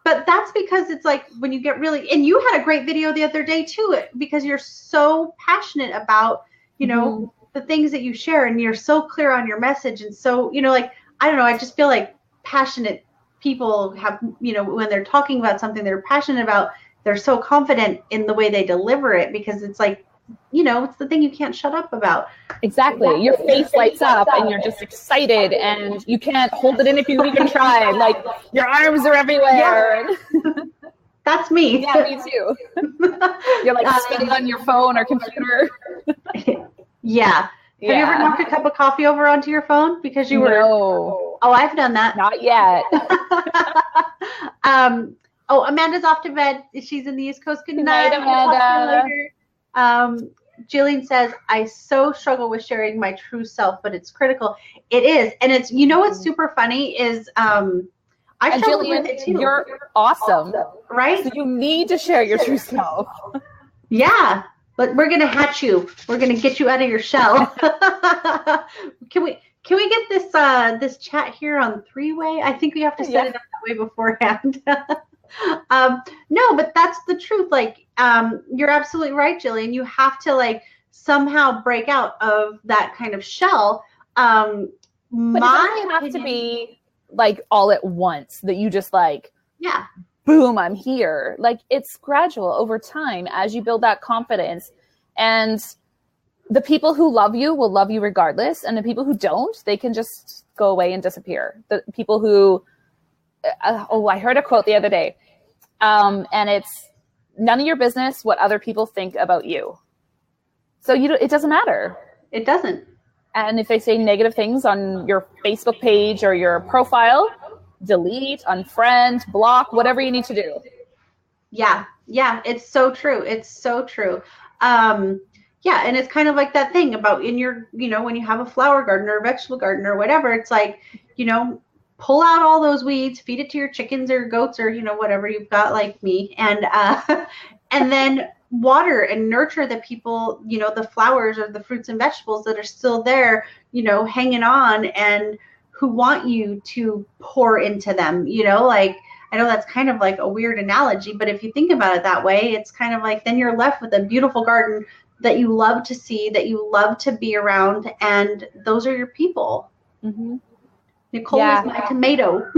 A: But that's because it's like when you get really, and you had a great video the other day too, because you're so passionate about, you know, the things that you share, and you're so clear on your message. And so, you know, like, I don't know, I just feel like passionate people have, you know, when they're talking about something they're passionate about, they're so confident in the way they deliver it, because it's like, you know, it's the thing you can't shut up about.
B: Exactly. Your face lights up and you're just excited, and you can't hold it in if you even try. Like your arms are everywhere.
A: Yeah. That's me.
B: Yeah, me too. You're like spinning on your phone or computer.
A: Yeah. Have you ever knocked a cup of coffee over onto your phone because you were?
B: No.
A: Oh, I've done that.
B: Not yet.
A: Oh, Amanda's off to bed. She's in the East Coast. Good night,
B: Amanda.
A: Jillian says, I so struggle with sharing my true self, but it's critical. It is. And it's, you know, what's super funny is, I struggle
B: Jillian,
A: with it too.
B: You're awesome.
A: Right?
B: So you need to share your true self.
A: Yeah. But we're gonna hatch you. We're gonna get you out of your shell. Can we get this chat here on three-way? I think we have to set it up that way beforehand. No, but that's the truth. Like, you're absolutely right, Jillian. You have to like somehow break out of that kind of shell.
B: But it doesn't have to be like all at once that you just like, boom, I'm here. Like, it's gradual over time as you build that confidence, and the people who love you will love you regardless. And the people who don't, they can just go away and disappear. The people who, I heard a quote the other day, and it's none of your business what other people think about you. So it doesn't matter.
A: It doesn't.
B: And if they say negative things on your Facebook page or your profile, delete, unfriend, block, whatever you need to do.
A: Yeah. It's so true. It's so true. Yeah. And it's kind of like that thing about in your, you know, when you have a flower garden or a vegetable garden or whatever, it's like, you know, pull out all those weeds, feed it to your chickens or goats or, you know, whatever you've got like me. And, and then water and nurture the people, you know, the flowers or the fruits and vegetables that are still there, you know, hanging on and who want you to pour into them, you know, like, I know that's kind of like a weird analogy, but if you think about it that way, it's kind of like then you're left with a beautiful garden that you love to see, that you love to be around, and those are your people. Mm-hmm. Nicole is my tomato.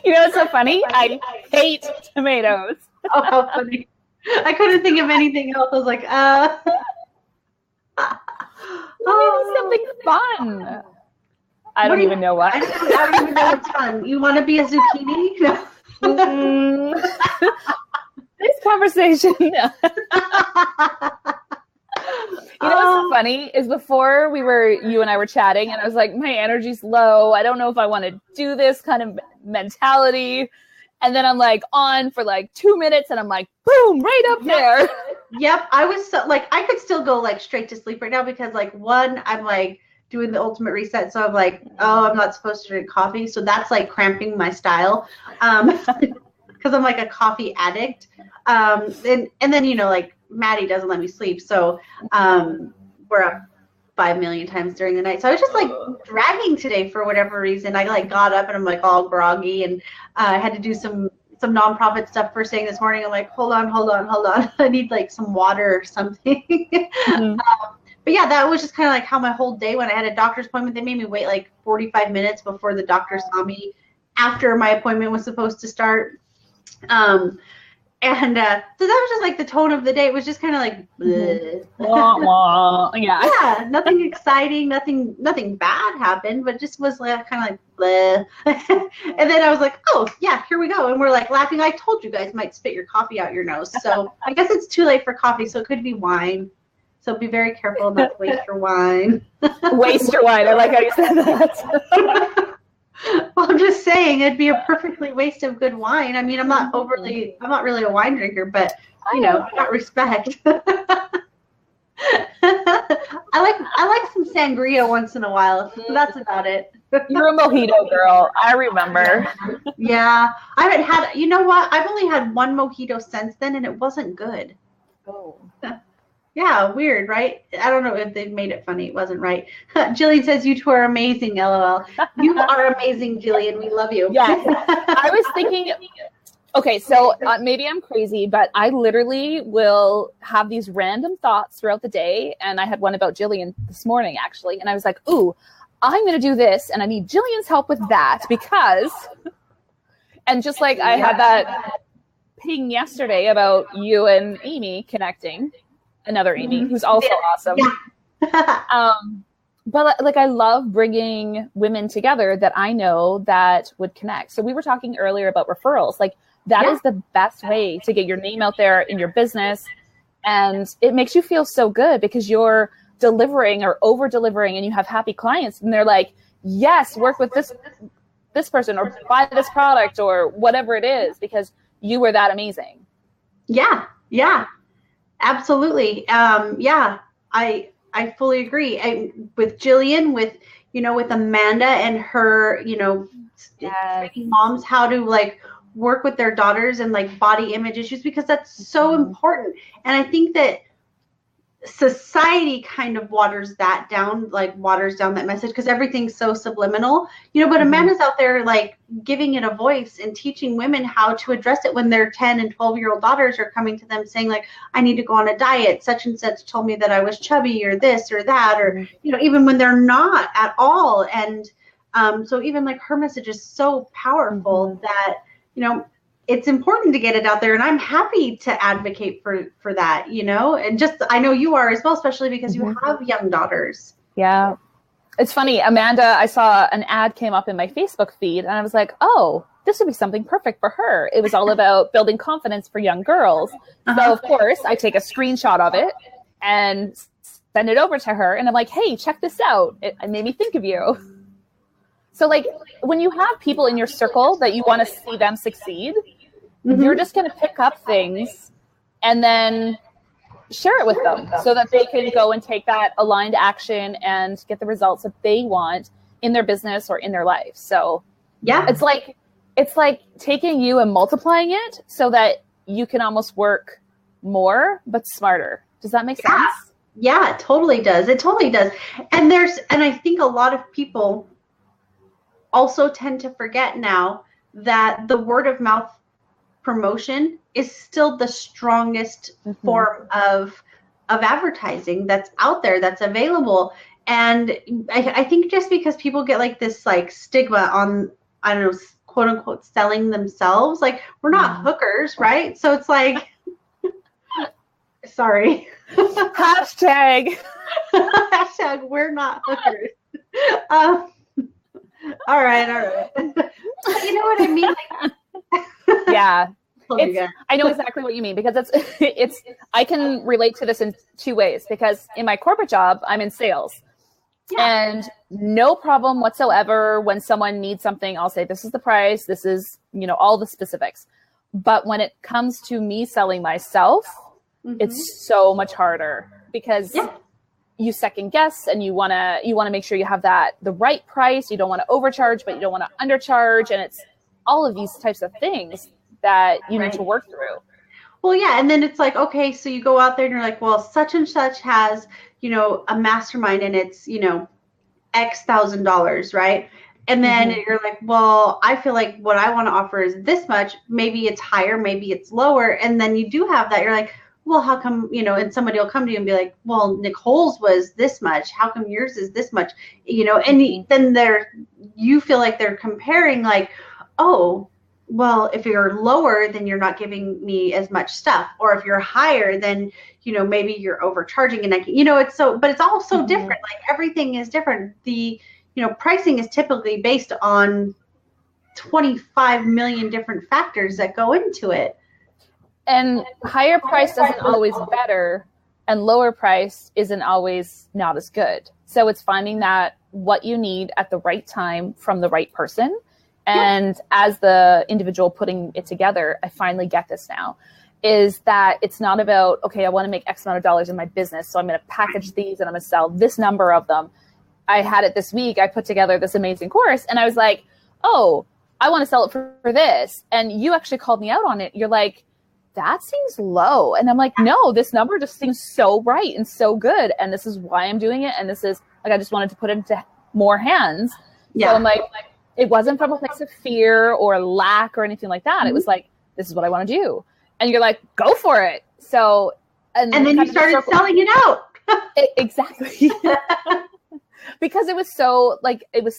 B: You know what's so funny? I hate tomatoes.
A: Oh, how funny. I couldn't think of anything else. I was like,
B: maybe something fun. I don't even know what.
A: I don't even know what's fun. You want to be a zucchini? No.
B: This conversation. You know what's so funny is before you and I were chatting, and I was like, my energy's low. I don't know if I want to do this kind of mentality. And then I'm like on for like 2 minutes, and I'm like, boom, right up there.
A: Yep. I was so like, I could still go like straight to sleep right now because like I'm like doing the ultimate reset. So I'm like, oh, I'm not supposed to drink coffee. So that's like cramping my style. because I'm like a coffee addict. And then, you know, like Maddie doesn't let me sleep. So we're up 5 million times during the night. So I was just like dragging today for whatever reason. I like got up and I'm like all groggy, and I had to do some nonprofit stuff first thing this morning. I'm like, hold on. I need like some water or something. Mm-hmm. But yeah, that was just kind of like how my whole day went. I had a doctor's appointment. They made me wait like 45 minutes before the doctor saw me after my appointment was supposed to start. And so that was just like the tone of the day. It was just kind of like, bleh.
B: Wah, wah.
A: Yeah, nothing exciting, nothing bad happened, but just was like kind of like, bleh. And then I was like, oh yeah, here we go. And we're like laughing. I told you guys might spit your coffee out your nose. So I guess it's too late for coffee. So it could be wine. So be very careful not to waste your wine.
B: Waste your wine. I like how you said that.
A: Well, I'm just saying it'd be a perfectly waste of good wine. I mean, I'm not really a wine drinker, but you know, I got respect. I like some sangria once in a while. So that's about it.
B: You're a mojito girl. I remember.
A: Yeah. I haven't had, you know what? I've only had one mojito since then, and it wasn't good.
B: Oh.
A: Yeah, weird, right? I don't know if they've made it funny. It wasn't right. Jillian says, you two are amazing, LOL. You are amazing, Jillian. We love you.
B: Yeah. I was thinking, okay, so maybe I'm crazy, but I literally will have these random thoughts throughout the day. And I had one about Jillian this morning, actually. And I was like, ooh, I'm going to do this. And I need Jillian's help with that because, and just like I had that ping yesterday about you and Amie connecting. Another Amie, who's also awesome. Yeah. But like, I love bringing women together that I know that would connect. So we were talking earlier about referrals. Like that is the best way to get your name out there in your business. And it makes you feel so good because you're delivering or over delivering and you have happy clients and they're like, yes, work with this person or buy this product or whatever it is because you were that amazing.
A: Yeah. Yeah. Absolutely. Yeah, I fully agree. With Jillian, with Amanda and her, training moms how to like work with their daughters and like body image issues because that's so important. And I think that society kind of waters that down, like waters down that message because everything's so subliminal, but Amanda's out there like giving it a voice and teaching women how to address it when their 10 and 12-year-old daughters are coming to them saying like, I need to go on a diet. Such and such told me that I was chubby or this or that, or, even when they're not at all. And so even like her message is so powerful that, it's important to get it out there, and I'm happy to advocate for that, and just, I know you are as well, especially because you have young daughters.
B: Yeah. It's funny, Amanda, I saw an ad came up in my Facebook feed and I was like, oh, this would be something perfect for her. It was all about building confidence for young girls. So of course I take a screenshot of it and send it over to her and I'm like, hey, check this out. It made me think of you. So like when you have people in your circle that you want to see them succeed, you're just going to pick up things and then share it with them so that they can go and take that aligned action and get the results that they want in their business or in their life. So yeah, it's like taking you and multiplying it so that you can almost work more, but smarter. Does that make sense?
A: Yeah, it totally does. It totally does. And I think a lot of people also tend to forget now that the word of mouth promotion is still the strongest form of advertising that's out there, that's available. And I think just because people get like this like stigma on, I don't know, quote unquote, selling themselves, like we're not hookers, right? So it's like, sorry.
B: Hashtag
A: we're not hookers. All right. You know what I mean? Like,
B: yeah. I know exactly what you mean because it's I can relate to this in two ways because in my corporate job, I'm in sales and no problem whatsoever. When someone needs something, I'll say, this is the price. This is, all the specifics. But when it comes to me selling myself, it's so much harder because you second guess and you want to make sure you have the right price. You don't want to overcharge, but you don't want to undercharge. And it's all of these types of things that you need to work through.
A: Well, yeah. And then it's like, okay, so you go out there and you're like, well, such and such has, a mastermind and it's, X $1,000, right? And then you're like, well, I feel like what I want to offer is this much. Maybe it's higher, maybe it's lower. And then you do have that. You're like, well, how come, and somebody will come to you and be like, well, Nicole's was this much. How come yours is this much? And then you feel like they're comparing like, oh, well, if you're lower, then you're not giving me as much stuff. Or if you're higher, then, maybe you're overcharging. And but it's all so different. Like everything is different. The, pricing is typically based on 25 million different factors that go into it.
B: And higher price doesn't always better, and lower price isn't always not as good. So it's finding that what you need at the right time from the right person. And as the individual putting it together, I finally get this now, is that it's not about, okay, I want to make X amount of dollars in my business, so I'm going to package these and I'm going to sell this number of them. I had it this week. I put together this amazing course and I was like, oh, I want to sell it for this. And you actually called me out on it. You're like, that seems low. And I'm like, no, this number just seems so right and so good. And this is why I'm doing it. And this is like, I just wanted to put it into more hands. Yeah. So I'm like, it wasn't from a place of fear or lack or anything like that. It was like, this is what I want to do. And you're like, go for it. So, and
A: then you started selling it out.
B: Exactly. Because it was so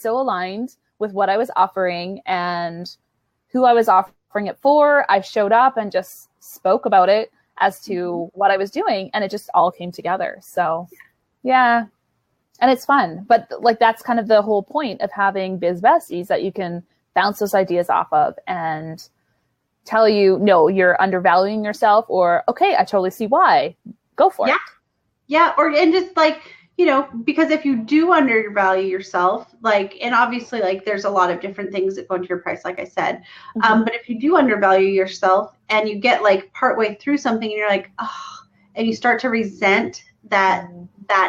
B: aligned with what I was offering and who I was offering it for. I showed up and just spoke about it as to what I was doing, and it just all came together. So yeah. And it's fun, but like, that's kind of the whole point of having biz besties, that you can bounce those ideas off of and tell you, no, you're undervaluing yourself, or, okay, I totally see why, go for it.
A: Yeah. And just like, because if you do undervalue yourself, like, and obviously like there's a lot of different things that go into your price, like I said, but if you do undervalue yourself and you get like partway through something and you're like, oh, and you start to resent that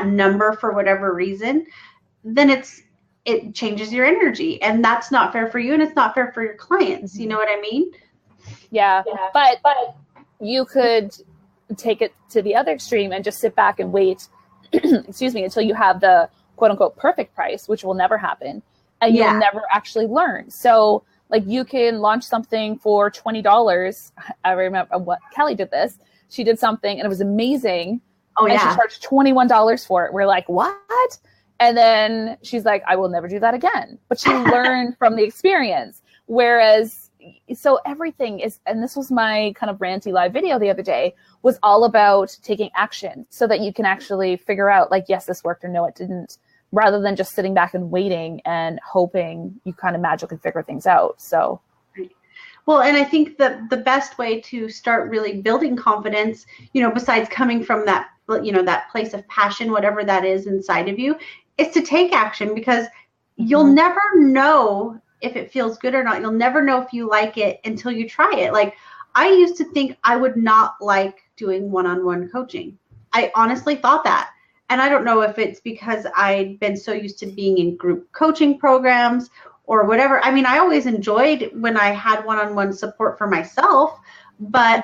A: number for whatever reason, then it changes your energy, and that's not fair for you, and it's not fair for your clients. You know what I mean?
B: Yeah. But you could take it to the other extreme and just sit back and wait, excuse me, until you have the quote unquote perfect price, which will never happen, and you'll never actually learn. So like, you can launch something for $20. I remember what Kelly did this. She did something and it was amazing. Oh, and she charged $21 for it. We're like, what? And then she's like, I will never do that again. But she learned from the experience. Whereas, so everything is, and this was my kind of ranty live video the other day, was all about taking action so that you can actually figure out like, yes, this worked or no, it didn't, rather than just sitting back and waiting and hoping you kind of magically figure things out. So.
A: Well, and I think that the best way to start really building confidence, besides coming from that, that place of passion, whatever that is inside of you, is to take action, because you'll never know if it feels good or not. You'll never know if you like it until you try it. Like, I used to think I would not like doing one-on-one coaching. I honestly thought that. And I don't know if it's because I'd been so used to being in group coaching programs or whatever. I mean, I always enjoyed when I had one-on-one support for myself, but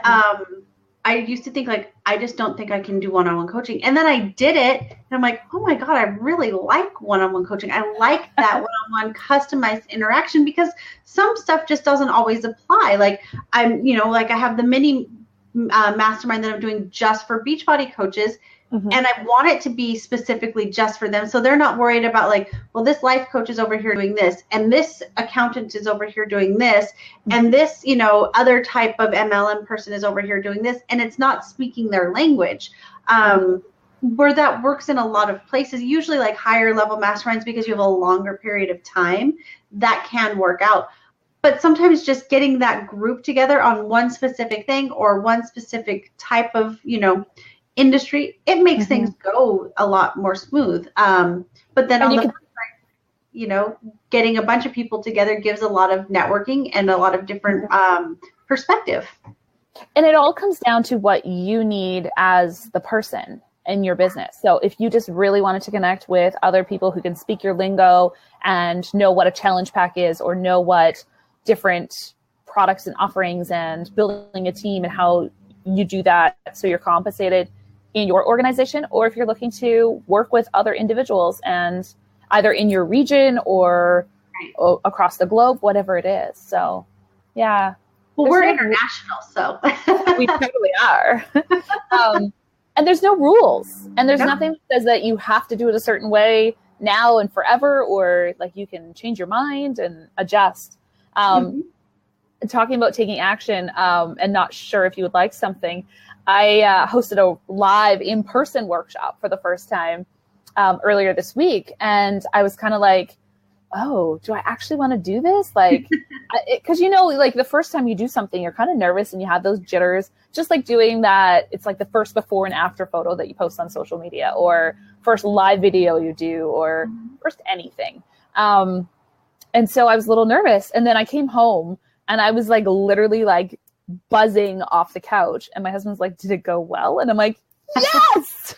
A: I used to think like, I just don't think I can do one-on-one coaching. And then I did it and I'm like, oh my God, I really like one-on-one coaching. I like that one-on-one customized interaction, because some stuff just doesn't always apply. Like I'm, like I have the mini mastermind that I'm doing just for Beachbody coaches. And I want it to be specifically just for them. So they're not worried about like, well, this life coach is over here doing this, and this accountant is over here doing this, and this, other type of MLM person is over here doing this, and it's not speaking their language. Where that works in a lot of places, usually like higher level masterminds, because you have a longer period of time, that can work out. But sometimes just getting that group together on one specific thing or one specific type of, industry, it makes things go a lot more smooth. But then on the flip side, getting a bunch of people together gives a lot of networking and a lot of different perspective.
B: And it all comes down to what you need as the person in your business. So if you just really wanted to connect with other people who can speak your lingo and know what a challenge pack is, or know what different products and offerings and building a team and how you do that so you're compensated in your organization, or if you're looking to work with other individuals and either in your region or across the globe, whatever it is. So, yeah.
A: Well, we're international, so.
B: We totally are. And there's no rules. And there's nothing that says that you have to do it a certain way now and forever, or like you can change your mind and adjust. Talking about taking action and not sure if you would like something, I hosted a live in-person workshop for the first time earlier this week. And I was kind of like, oh, do I actually want to do this? Like, because, you know, like the first time you do something, you're kind of nervous and you have those jitters, just like doing that. It's like the first before and after photo that you post on social media, or first live video you do, or first anything. And so I was a little nervous. And then I came home and I was like literally like buzzing off the couch. And my husband's like, did it go well? And I'm like, yes.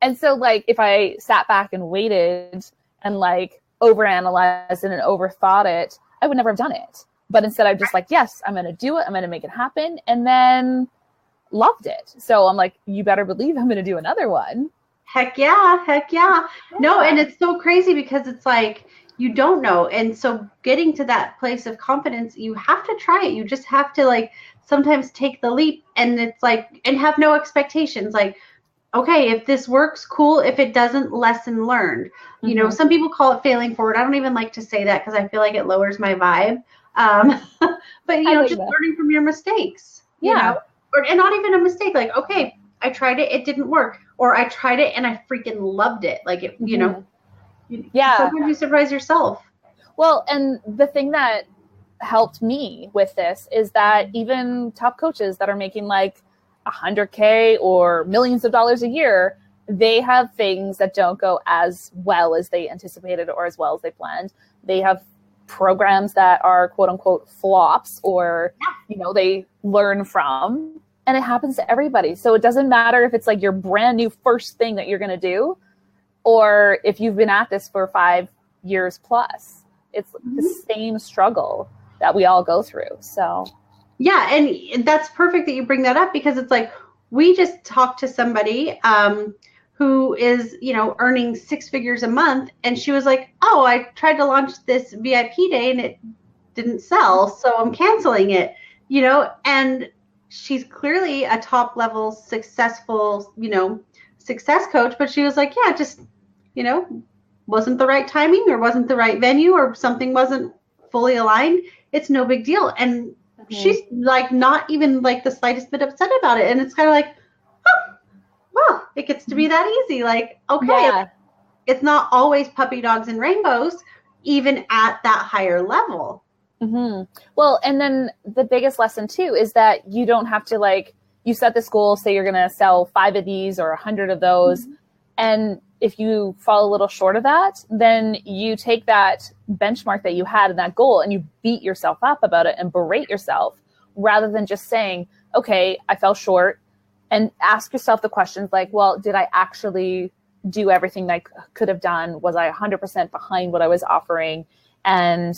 B: And so like if I sat back and waited and like overanalyzed it and overthought it, I would never have done it. But instead I'm just like, yes, I'm going to do it. I'm going to make it happen. And then loved it. So I'm like, you better believe I'm going to do another one.
A: Heck yeah. Heck yeah. No, and it's so crazy because it's like, you don't know. And so getting to that place of confidence, you have to try it. You just have to like sometimes take the leap, and it's like, and have no expectations. Like, okay, if this works, cool. If it doesn't, lesson learned. You know, some people call it failing forward. I don't even like to say that because I feel like it lowers my vibe. But you know, just learning from your mistakes. You know? And not even a mistake. Like, okay, I tried it, it didn't work, or I tried it and I freaking loved it. Like, it, you know. Yeah. Sometimes you surprise yourself.
B: Well, and the thing that helped me with this is that even top coaches that are making like $100K or millions of dollars a year, they have things that don't go as well as they anticipated or as well as they planned. They have programs that are quote unquote flops, or, you know, they learn from, and it happens to everybody. So it doesn't matter if it's like your brand new first thing that you're going to do, or if you've been at this for 5 years plus. It's the same struggle that we all go through. So
A: yeah, and that's perfect that you bring that up, because it's like, we just talked to somebody who is, you know, earning 6 figures a month, and she was like, oh, I tried to launch this VIP day and it didn't sell, so I'm canceling it, you know. And she's clearly a top level successful, you know, success coach, but she was like, yeah, just, you know, wasn't the right timing, or wasn't the right venue, or something wasn't fully aligned. It's no big deal. And she's like not even like the slightest bit upset about it. And it's kind of like, oh, well, it gets to be that easy. Like, okay, it's not always puppy dogs and rainbows, even at that higher level.
B: Well, and then the biggest lesson too is that you don't have to, like, you set this goal, say you're going to sell 5 of these or 100 of those. And if you fall a little short of that, then you take that benchmark that you had and that goal and you beat yourself up about it and berate yourself, rather than just saying, okay, I fell short, and ask yourself the questions like, well, did I actually do everything that I could have done? Was I 100% behind what I was offering? And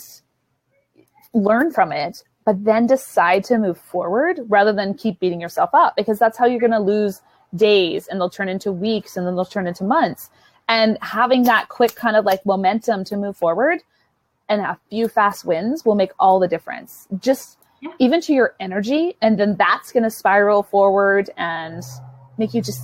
B: learn from it, but then decide to move forward rather than keep beating yourself up, because that's how you're going to lose days, and they'll turn into weeks, and then they'll turn into months. And having that quick kind of like momentum to move forward and a few fast wins will make all the difference, just even to your energy. And then that's going to spiral forward and make you just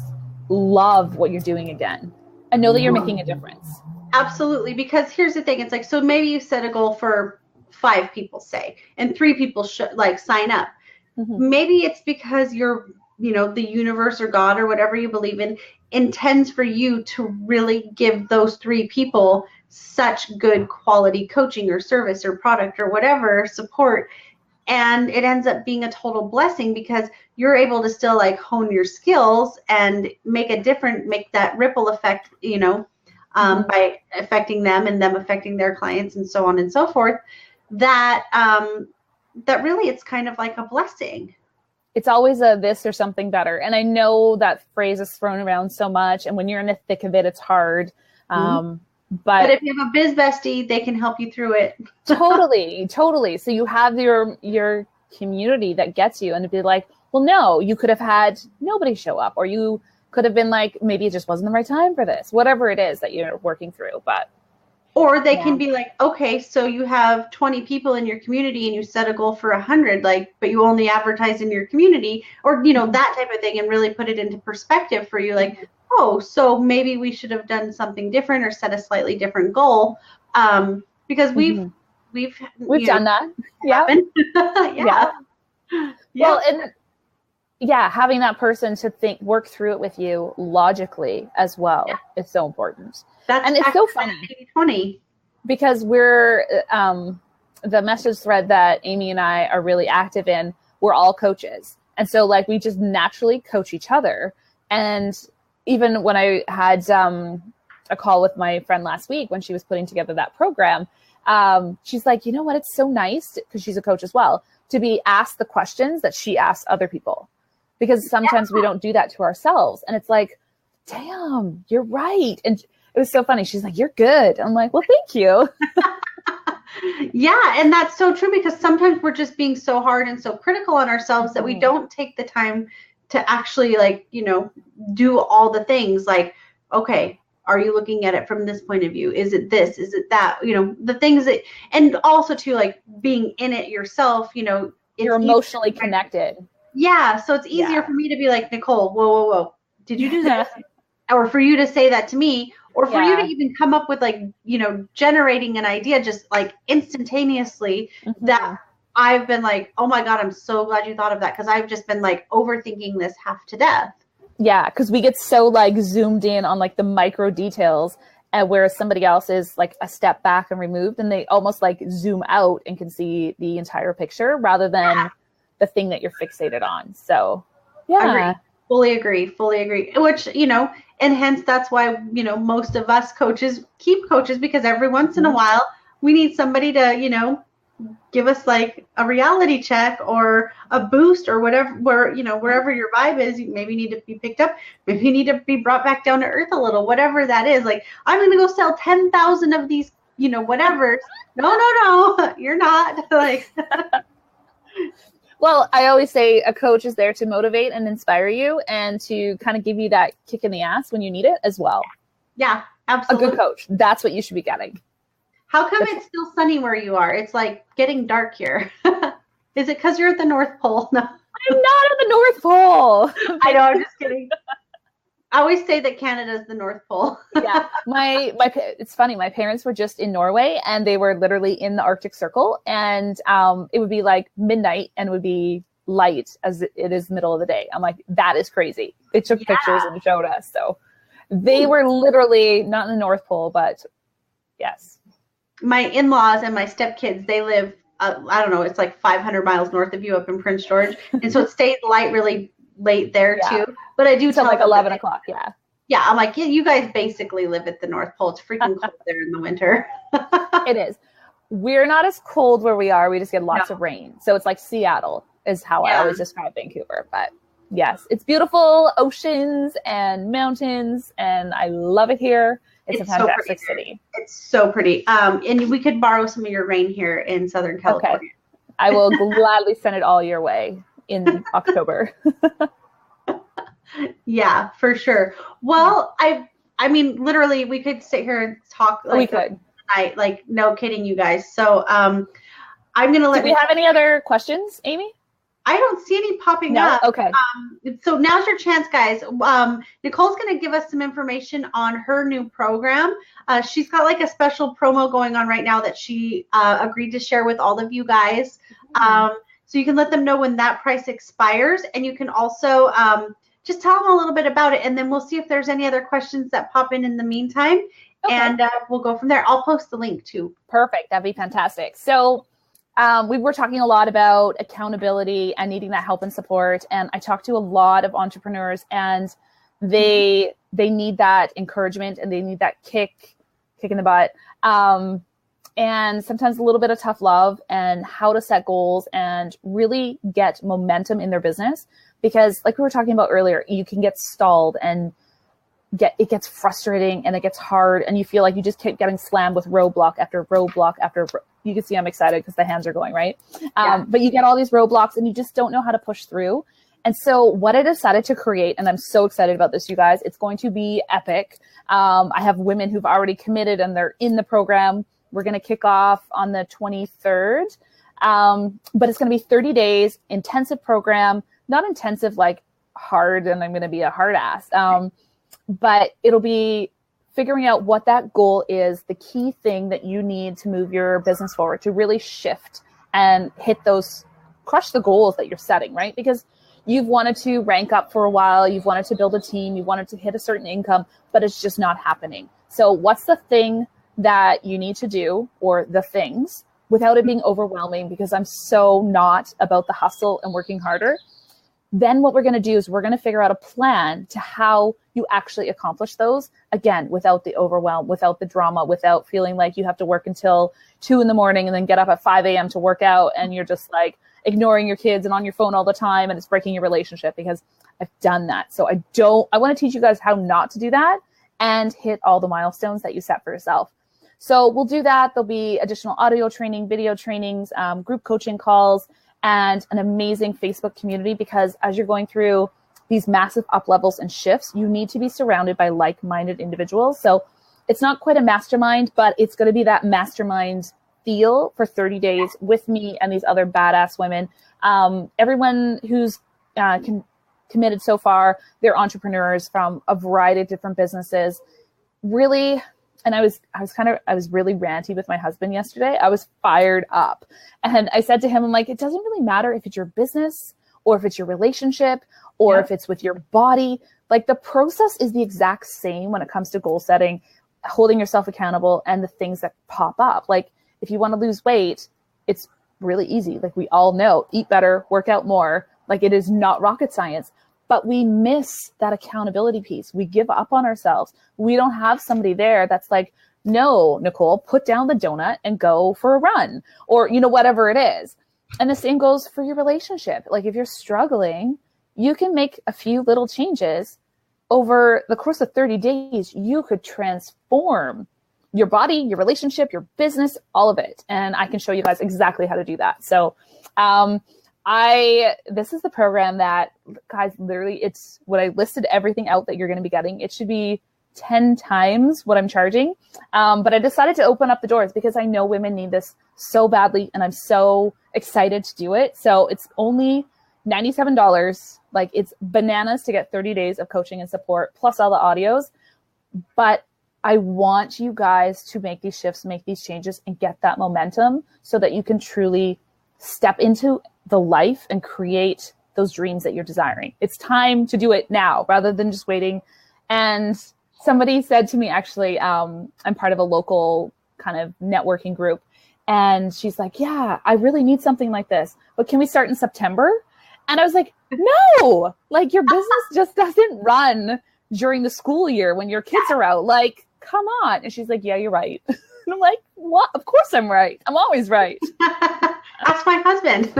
B: love what you're doing again and know that you're making a difference.
A: Absolutely. Because here's the thing. It's like, so maybe you set a goal for 5 people, say, and 3 people should like sign up. Maybe it's because you're, you know, the universe or God or whatever you believe in intends for you to really give those 3 people such good quality coaching or service or product or whatever support. And it ends up being a total blessing, because you're able to still like hone your skills and make that ripple effect, you know, by affecting them and them affecting their clients and so on and so forth, that that really it's kind of like a blessing.
B: It's always a this or something better. And I know that phrase is thrown around so much, and when you're in the thick of it, it's hard. But
A: if you have a biz bestie, they can help you through it.
B: Totally. So you have your community that gets you, and it'd be like, well, no, you could have had nobody show up, or you could have been like, maybe it just wasn't the right time for this, whatever it is that you're working through. But
A: or they can be like, okay, so you have 20 people in your community and you set a goal for 100, like, but you only advertise in your community, or, you know, that type of thing, and really put it into perspective for you. Like, oh, so maybe we should have done something different or set a slightly different goal. Because we've
B: done that. Yeah. Well, and having that person to work through it with you logically as well is so important. And it's so funny
A: 80-20.
B: Because we're the message thread that Amie and I are really active in, we're all coaches. And so like we just naturally coach each other. And even when I had a call with my friend last week when she was putting together that program, she's like, you know what, it's so nice, because she's a coach as well, to be asked the questions that she asks other people. Because sometimes we don't do that to ourselves. And it's like, damn, you're right. And it was so funny. She's like, you're good. I'm like, well, thank you.
A: Yeah. And that's so true, because sometimes we're just being so hard and so critical on ourselves that we don't take the time to actually, like, you know, do all the things. Like, okay, are you looking at it from this point of view? Is it this? Is it that? You know, the things that, and also too, like being in it yourself, you know,
B: you're emotionally connected.
A: Yeah. So it's easier for me to be like, Nicole, whoa. Did you do that? Or for you to say that to me, or for you to even come up with, like, you know, generating an idea just like instantaneously that I've been like, oh my God, I'm so glad you thought of that. Cause I've just been like overthinking this half to death.
B: Yeah. Cause we get so like zoomed in on like the micro details, and whereas somebody else is like a step back and removed, and they almost like zoom out and can see the entire picture rather than the thing that you're fixated on. So yeah.
A: Fully agree. Which, you know, and hence that's why, you know, most of us coaches keep coaches, because every once in a while we need somebody to, you know, give us like a reality check or a boost or whatever, where, you know, wherever your vibe is, you maybe need to be picked up, maybe you need to be brought back down to earth a little, whatever that is. Like, I'm going to go sell 10,000 of these, you know, whatever. No, you're not. Like,
B: well, I always say a coach is there to motivate and inspire you, and to kind of give you that kick in the ass when you need it as well.
A: Yeah, absolutely.
B: A good coach. That's what you should be getting.
A: How come it's still sunny where you are? It's like getting dark here. Is it because you're at the North Pole? No.
B: I'm not at the North Pole.
A: I know, I'm just kidding. I always say that Canada is the North Pole.
B: Yeah. It's funny. My parents were just in Norway, and they were literally in the Arctic Circle, and it would be like midnight and it would be light as it is middle of the day. I'm like, that is crazy. They took pictures and showed us. So they were literally not in the North Pole, but yes.
A: My in-laws and my stepkids, they live, I don't know, it's like 500 miles north of you up in Prince George. And so it stays light really late there too. But I do tell
B: like 11 o'clock. Yeah.
A: Yeah. I'm like, you guys basically live at the North Pole. It's freaking cold there in the winter.
B: It is. We're not as cold where we are. We just get lots of rain. So it's like Seattle is how I always describe Vancouver. But yes, it's beautiful oceans and mountains, and I love it here. It's a fantastic city.
A: It's so pretty. And we could borrow some of your rain here in Southern California.
B: Okay. I will gladly send it all your way in October.
A: Yeah, for sure. Well, I mean, literally, we could sit here and talk like tonight, like, no kidding, you guys. So I'm gonna let.
B: Do we have any other questions, Amie?
A: I don't see any popping up.
B: Okay.
A: So now's your chance, guys. Nicole's going to give us some information on her new program. She's got like a special promo going on right now that she agreed to share with all of you guys. So you can let them know when that price expires, and you can also just tell them a little bit about it, and then we'll see if there's any other questions that pop in the meantime, and we'll go from there. I'll post the link too.
B: Perfect. That'd be fantastic. So we were talking a lot about accountability and needing that help and support. And I talked to a lot of entrepreneurs, and they need that encouragement, and they need that kick in the butt. And sometimes a little bit of tough love, and how to set goals and really get momentum in their business. Because like we were talking about earlier, you can get stalled, and it gets frustrating and it gets hard, and you feel like you just keep getting slammed with roadblock after roadblock after. You can see I'm excited because the hands are going, right? But you get all these roadblocks and you just don't know how to push through. And so what I decided to create, and I'm so excited about this, you guys, it's going to be epic. I have women who've already committed and they're in the program. We're going to kick off on the 23rd. But it's going to be 30 days, intensive program, not intensive like hard, and I'm going to be a hard ass. But it'll be figuring out what that goal is, the key thing that you need to move your business forward, to really shift and hit those, crush the goals that you're setting, right? Because you've wanted to rank up for a while, you've wanted to build a team, you wanted to hit a certain income, but it's just not happening. So what's the thing that you need to do, or the things, without it being overwhelming, because I'm so not about the hustle and working harder. Then what we're going to do is we're going to figure out a plan to how you actually accomplish those, again, without the overwhelm, without the drama, without feeling like you have to work until 2 a.m. and then get up at 5 a.m. to work out, and you're just like ignoring your kids and on your phone all the time, and it's breaking your relationship, because I've done that. So I want to teach you guys how not to do that and hit all the milestones that you set for yourself. So we'll do that. There'll be additional audio training, video trainings, group coaching calls, and an amazing Facebook community, because as you're going through these massive up levels and shifts, you need to be surrounded by like-minded individuals. So it's not quite a mastermind, but it's going to be that mastermind feel for 30 days with me and these other badass women. Everyone who's committed so far, they're entrepreneurs from a variety of different businesses. Really. And I was really ranty with my husband yesterday. I was fired up. And I said to him, I'm like, it doesn't really matter if it's your business or if it's your relationship or if it's with your body. Like, the process is the exact same when it comes to goal setting, holding yourself accountable, and the things that pop up. Like, if you want to lose weight, it's really easy. Like, we all know, eat better, work out more. Like, it is not rocket science. But we miss that accountability piece. We give up on ourselves. We don't have somebody there that's like, no, Nicole, put down the donut and go for a run, or, whatever it is. And the same goes for your relationship. Like, if you're struggling, you can make a few little changes over the course of 30 days. You could transform your body, your relationship, your business, all of it. And I can show you guys exactly how to do that. So, this is the program that, guys, literally, it's what I listed everything out that you're going to be getting. It should be 10 times what I'm charging. But I decided to open up the doors because I know women need this so badly, and I'm so excited to do it. So it's only $97. Like, it's bananas to get 30 days of coaching and support plus all the audios. But I want you guys to make these shifts, make these changes, and get that momentum so that you can truly step into the life and create those dreams that you're desiring. It's time to do it now rather than just waiting. And somebody said to me, actually, I'm part of a local kind of networking group. And she's like, yeah, I really need something like this, but can we start in September? And I was like, no, like, your business just doesn't run during the school year when your kids are out. Like, come on. And she's like, yeah, you're right. And I'm like, what? Of course I'm right. I'm always right.
A: Ask my husband.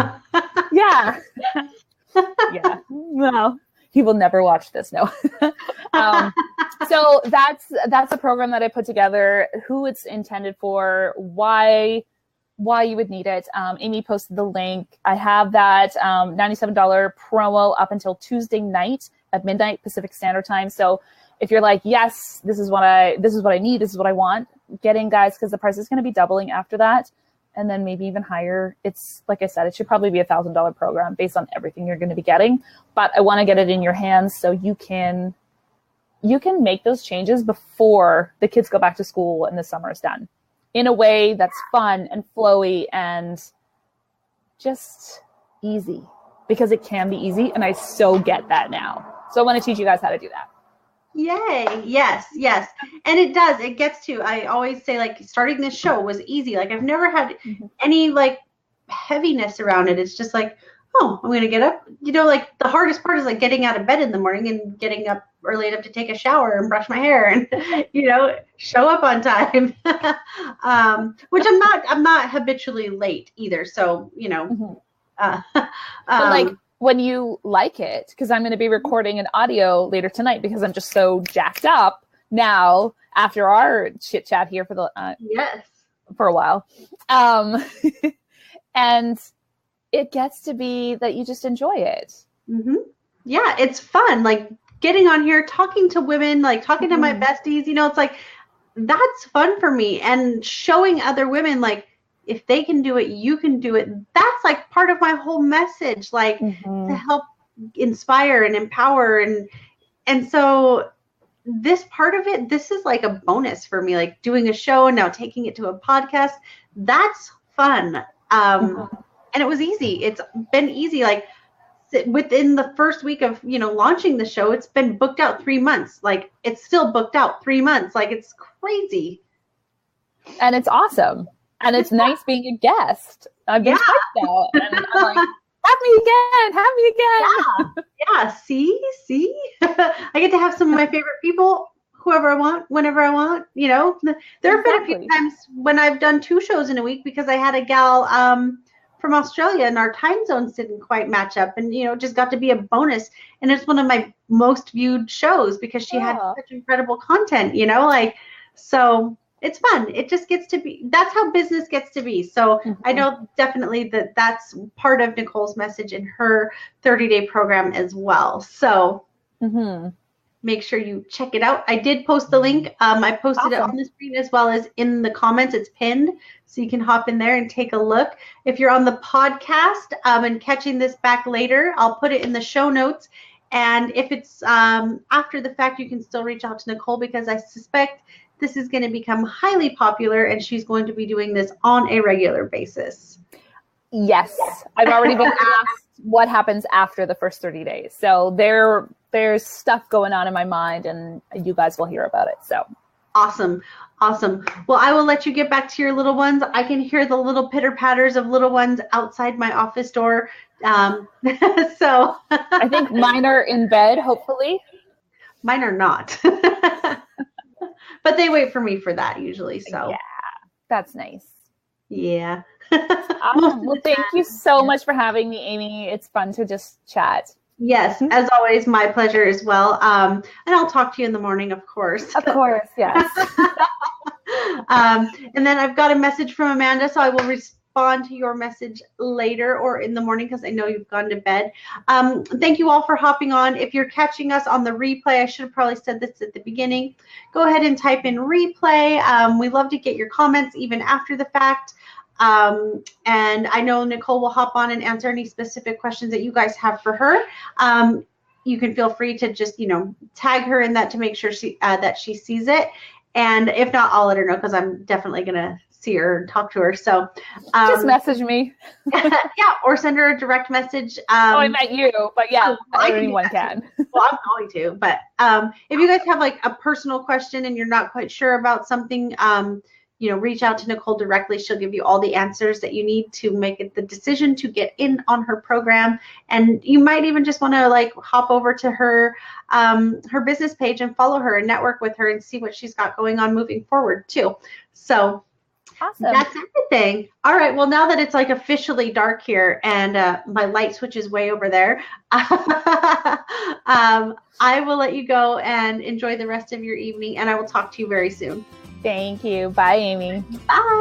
B: Yeah. Yeah. Well, he will never watch this. No. So that's a program that I put together, who it's intended for, why you would need it. Amie posted the link. I have that $97 promo up until Tuesday night at midnight Pacific Standard Time. So if you're like, yes, this is what I need, this is what I want, get in, guys, because the price is going to be doubling after that. And then maybe even higher. It's, like I said, it should probably be $1,000 program based on everything you're going to be getting. But I want to get it in your hands so you can make those changes before the kids go back to school and the summer is done, in a way that's fun and flowy and just easy, because it can be easy. And I so get that now. So I want to teach you guys how to do that.
A: Yay. Yes. And it does. It gets to, I always say, like, starting this show was easy. Like, I've never had any like heaviness around it. It's just like, oh, I'm going to get up. Like, the hardest part is like getting out of bed in the morning and getting up early enough to take a shower and brush my hair and, show up on time. Which I'm not habitually late either. So,
B: but like, when you like it, because I'm going to be recording an audio later tonight because I'm just so jacked up now after our chit chat here for the
A: yes,
B: for a while. And it gets to be that you just enjoy it.
A: Mm-hmm. Yeah, it's fun. Like getting on here, talking to women, like talking to my besties, you know, it's like, that's fun for me. And showing other women, like, if they can do it, you can do it. That's like part of my whole message, like to help inspire and empower. And so this part of it, this is like a bonus for me, like doing a show and now taking it to a podcast. That's fun. And it was easy. It's been easy. Like within the first week of, you know, launching the show, it's been booked out 3 months. Like it's still booked out 3 months. Like it's crazy.
B: And it's awesome. And it's nice being a guest. I've been typed out, and I'm like, have me again.
A: Yeah. See, I get to have some of my favorite people, whoever I want, whenever I want. You know, there have been a few times when I've done 2 shows in a week because I had a gal from Australia and our time zones didn't quite match up, and you know, just got to be a bonus. And it's one of my most viewed shows because she had such incredible content. You know, like so. It's fun. It just gets to be, that's how business gets to be. So I know definitely that that's part of Nicole's message in her 30-day program as well. So make sure you check it out. I did post the link. I posted it on the screen as well as in the comments. It's pinned, so you can hop in there and take a look. If you're on the podcast and catching this back later, I'll put it in the show notes. And if it's after the fact, you can still reach out to Nicole because I suspect this is going to become highly popular and she's going to be doing this on a regular basis.
B: Yes. I've already been asked what happens after the first 30 days. So there's stuff going on in my mind and you guys will hear about it. So
A: awesome. Well, I will let you get back to your little ones. I can hear the little pitter patters of little ones outside my office door. So
B: I think mine are in bed, hopefully.
A: Mine are not. But they wait for me for that usually. So
B: yeah, that's nice.
A: Yeah.
B: Well, thank you so much for having me, Amie. It's fun to just chat.
A: Yes, as always, my pleasure as well. And I'll talk to you in the morning, of course.
B: Of course, yes.
A: And then I've got a message from Amanda, so I will respond to your message later or in the morning because I know you've gone to bed. Thank you all for hopping on. If you're catching us on the replay, I should have probably said this at the beginning. Go ahead and type in replay. We love to get your comments even after the fact. And I know Nicole will hop on and answer any specific questions that you guys have for her. You can feel free to just, you know, tag her in that to make sure that she sees it. And if not, I'll let her know because I'm definitely going to see her and talk to her. So
B: just message me.
A: Yeah, or send her a direct message.
B: I met you, but yeah, anyone can.
A: Well, I'm going to. But if you guys have like a personal question and you're not quite sure about something, you know, reach out to Nicole directly. She'll give you all the answers that you need to make the decision to get in on her program. And you might even just want to like hop over to her her business page and follow her and network with her and see what she's got going on moving forward too. So awesome. That's everything. All right. Well, now that it's like officially dark here and my light switch is way over there, I will let you go and enjoy the rest of your evening, and I will talk to you very soon.
B: Thank you. Bye, Amie.
A: Bye.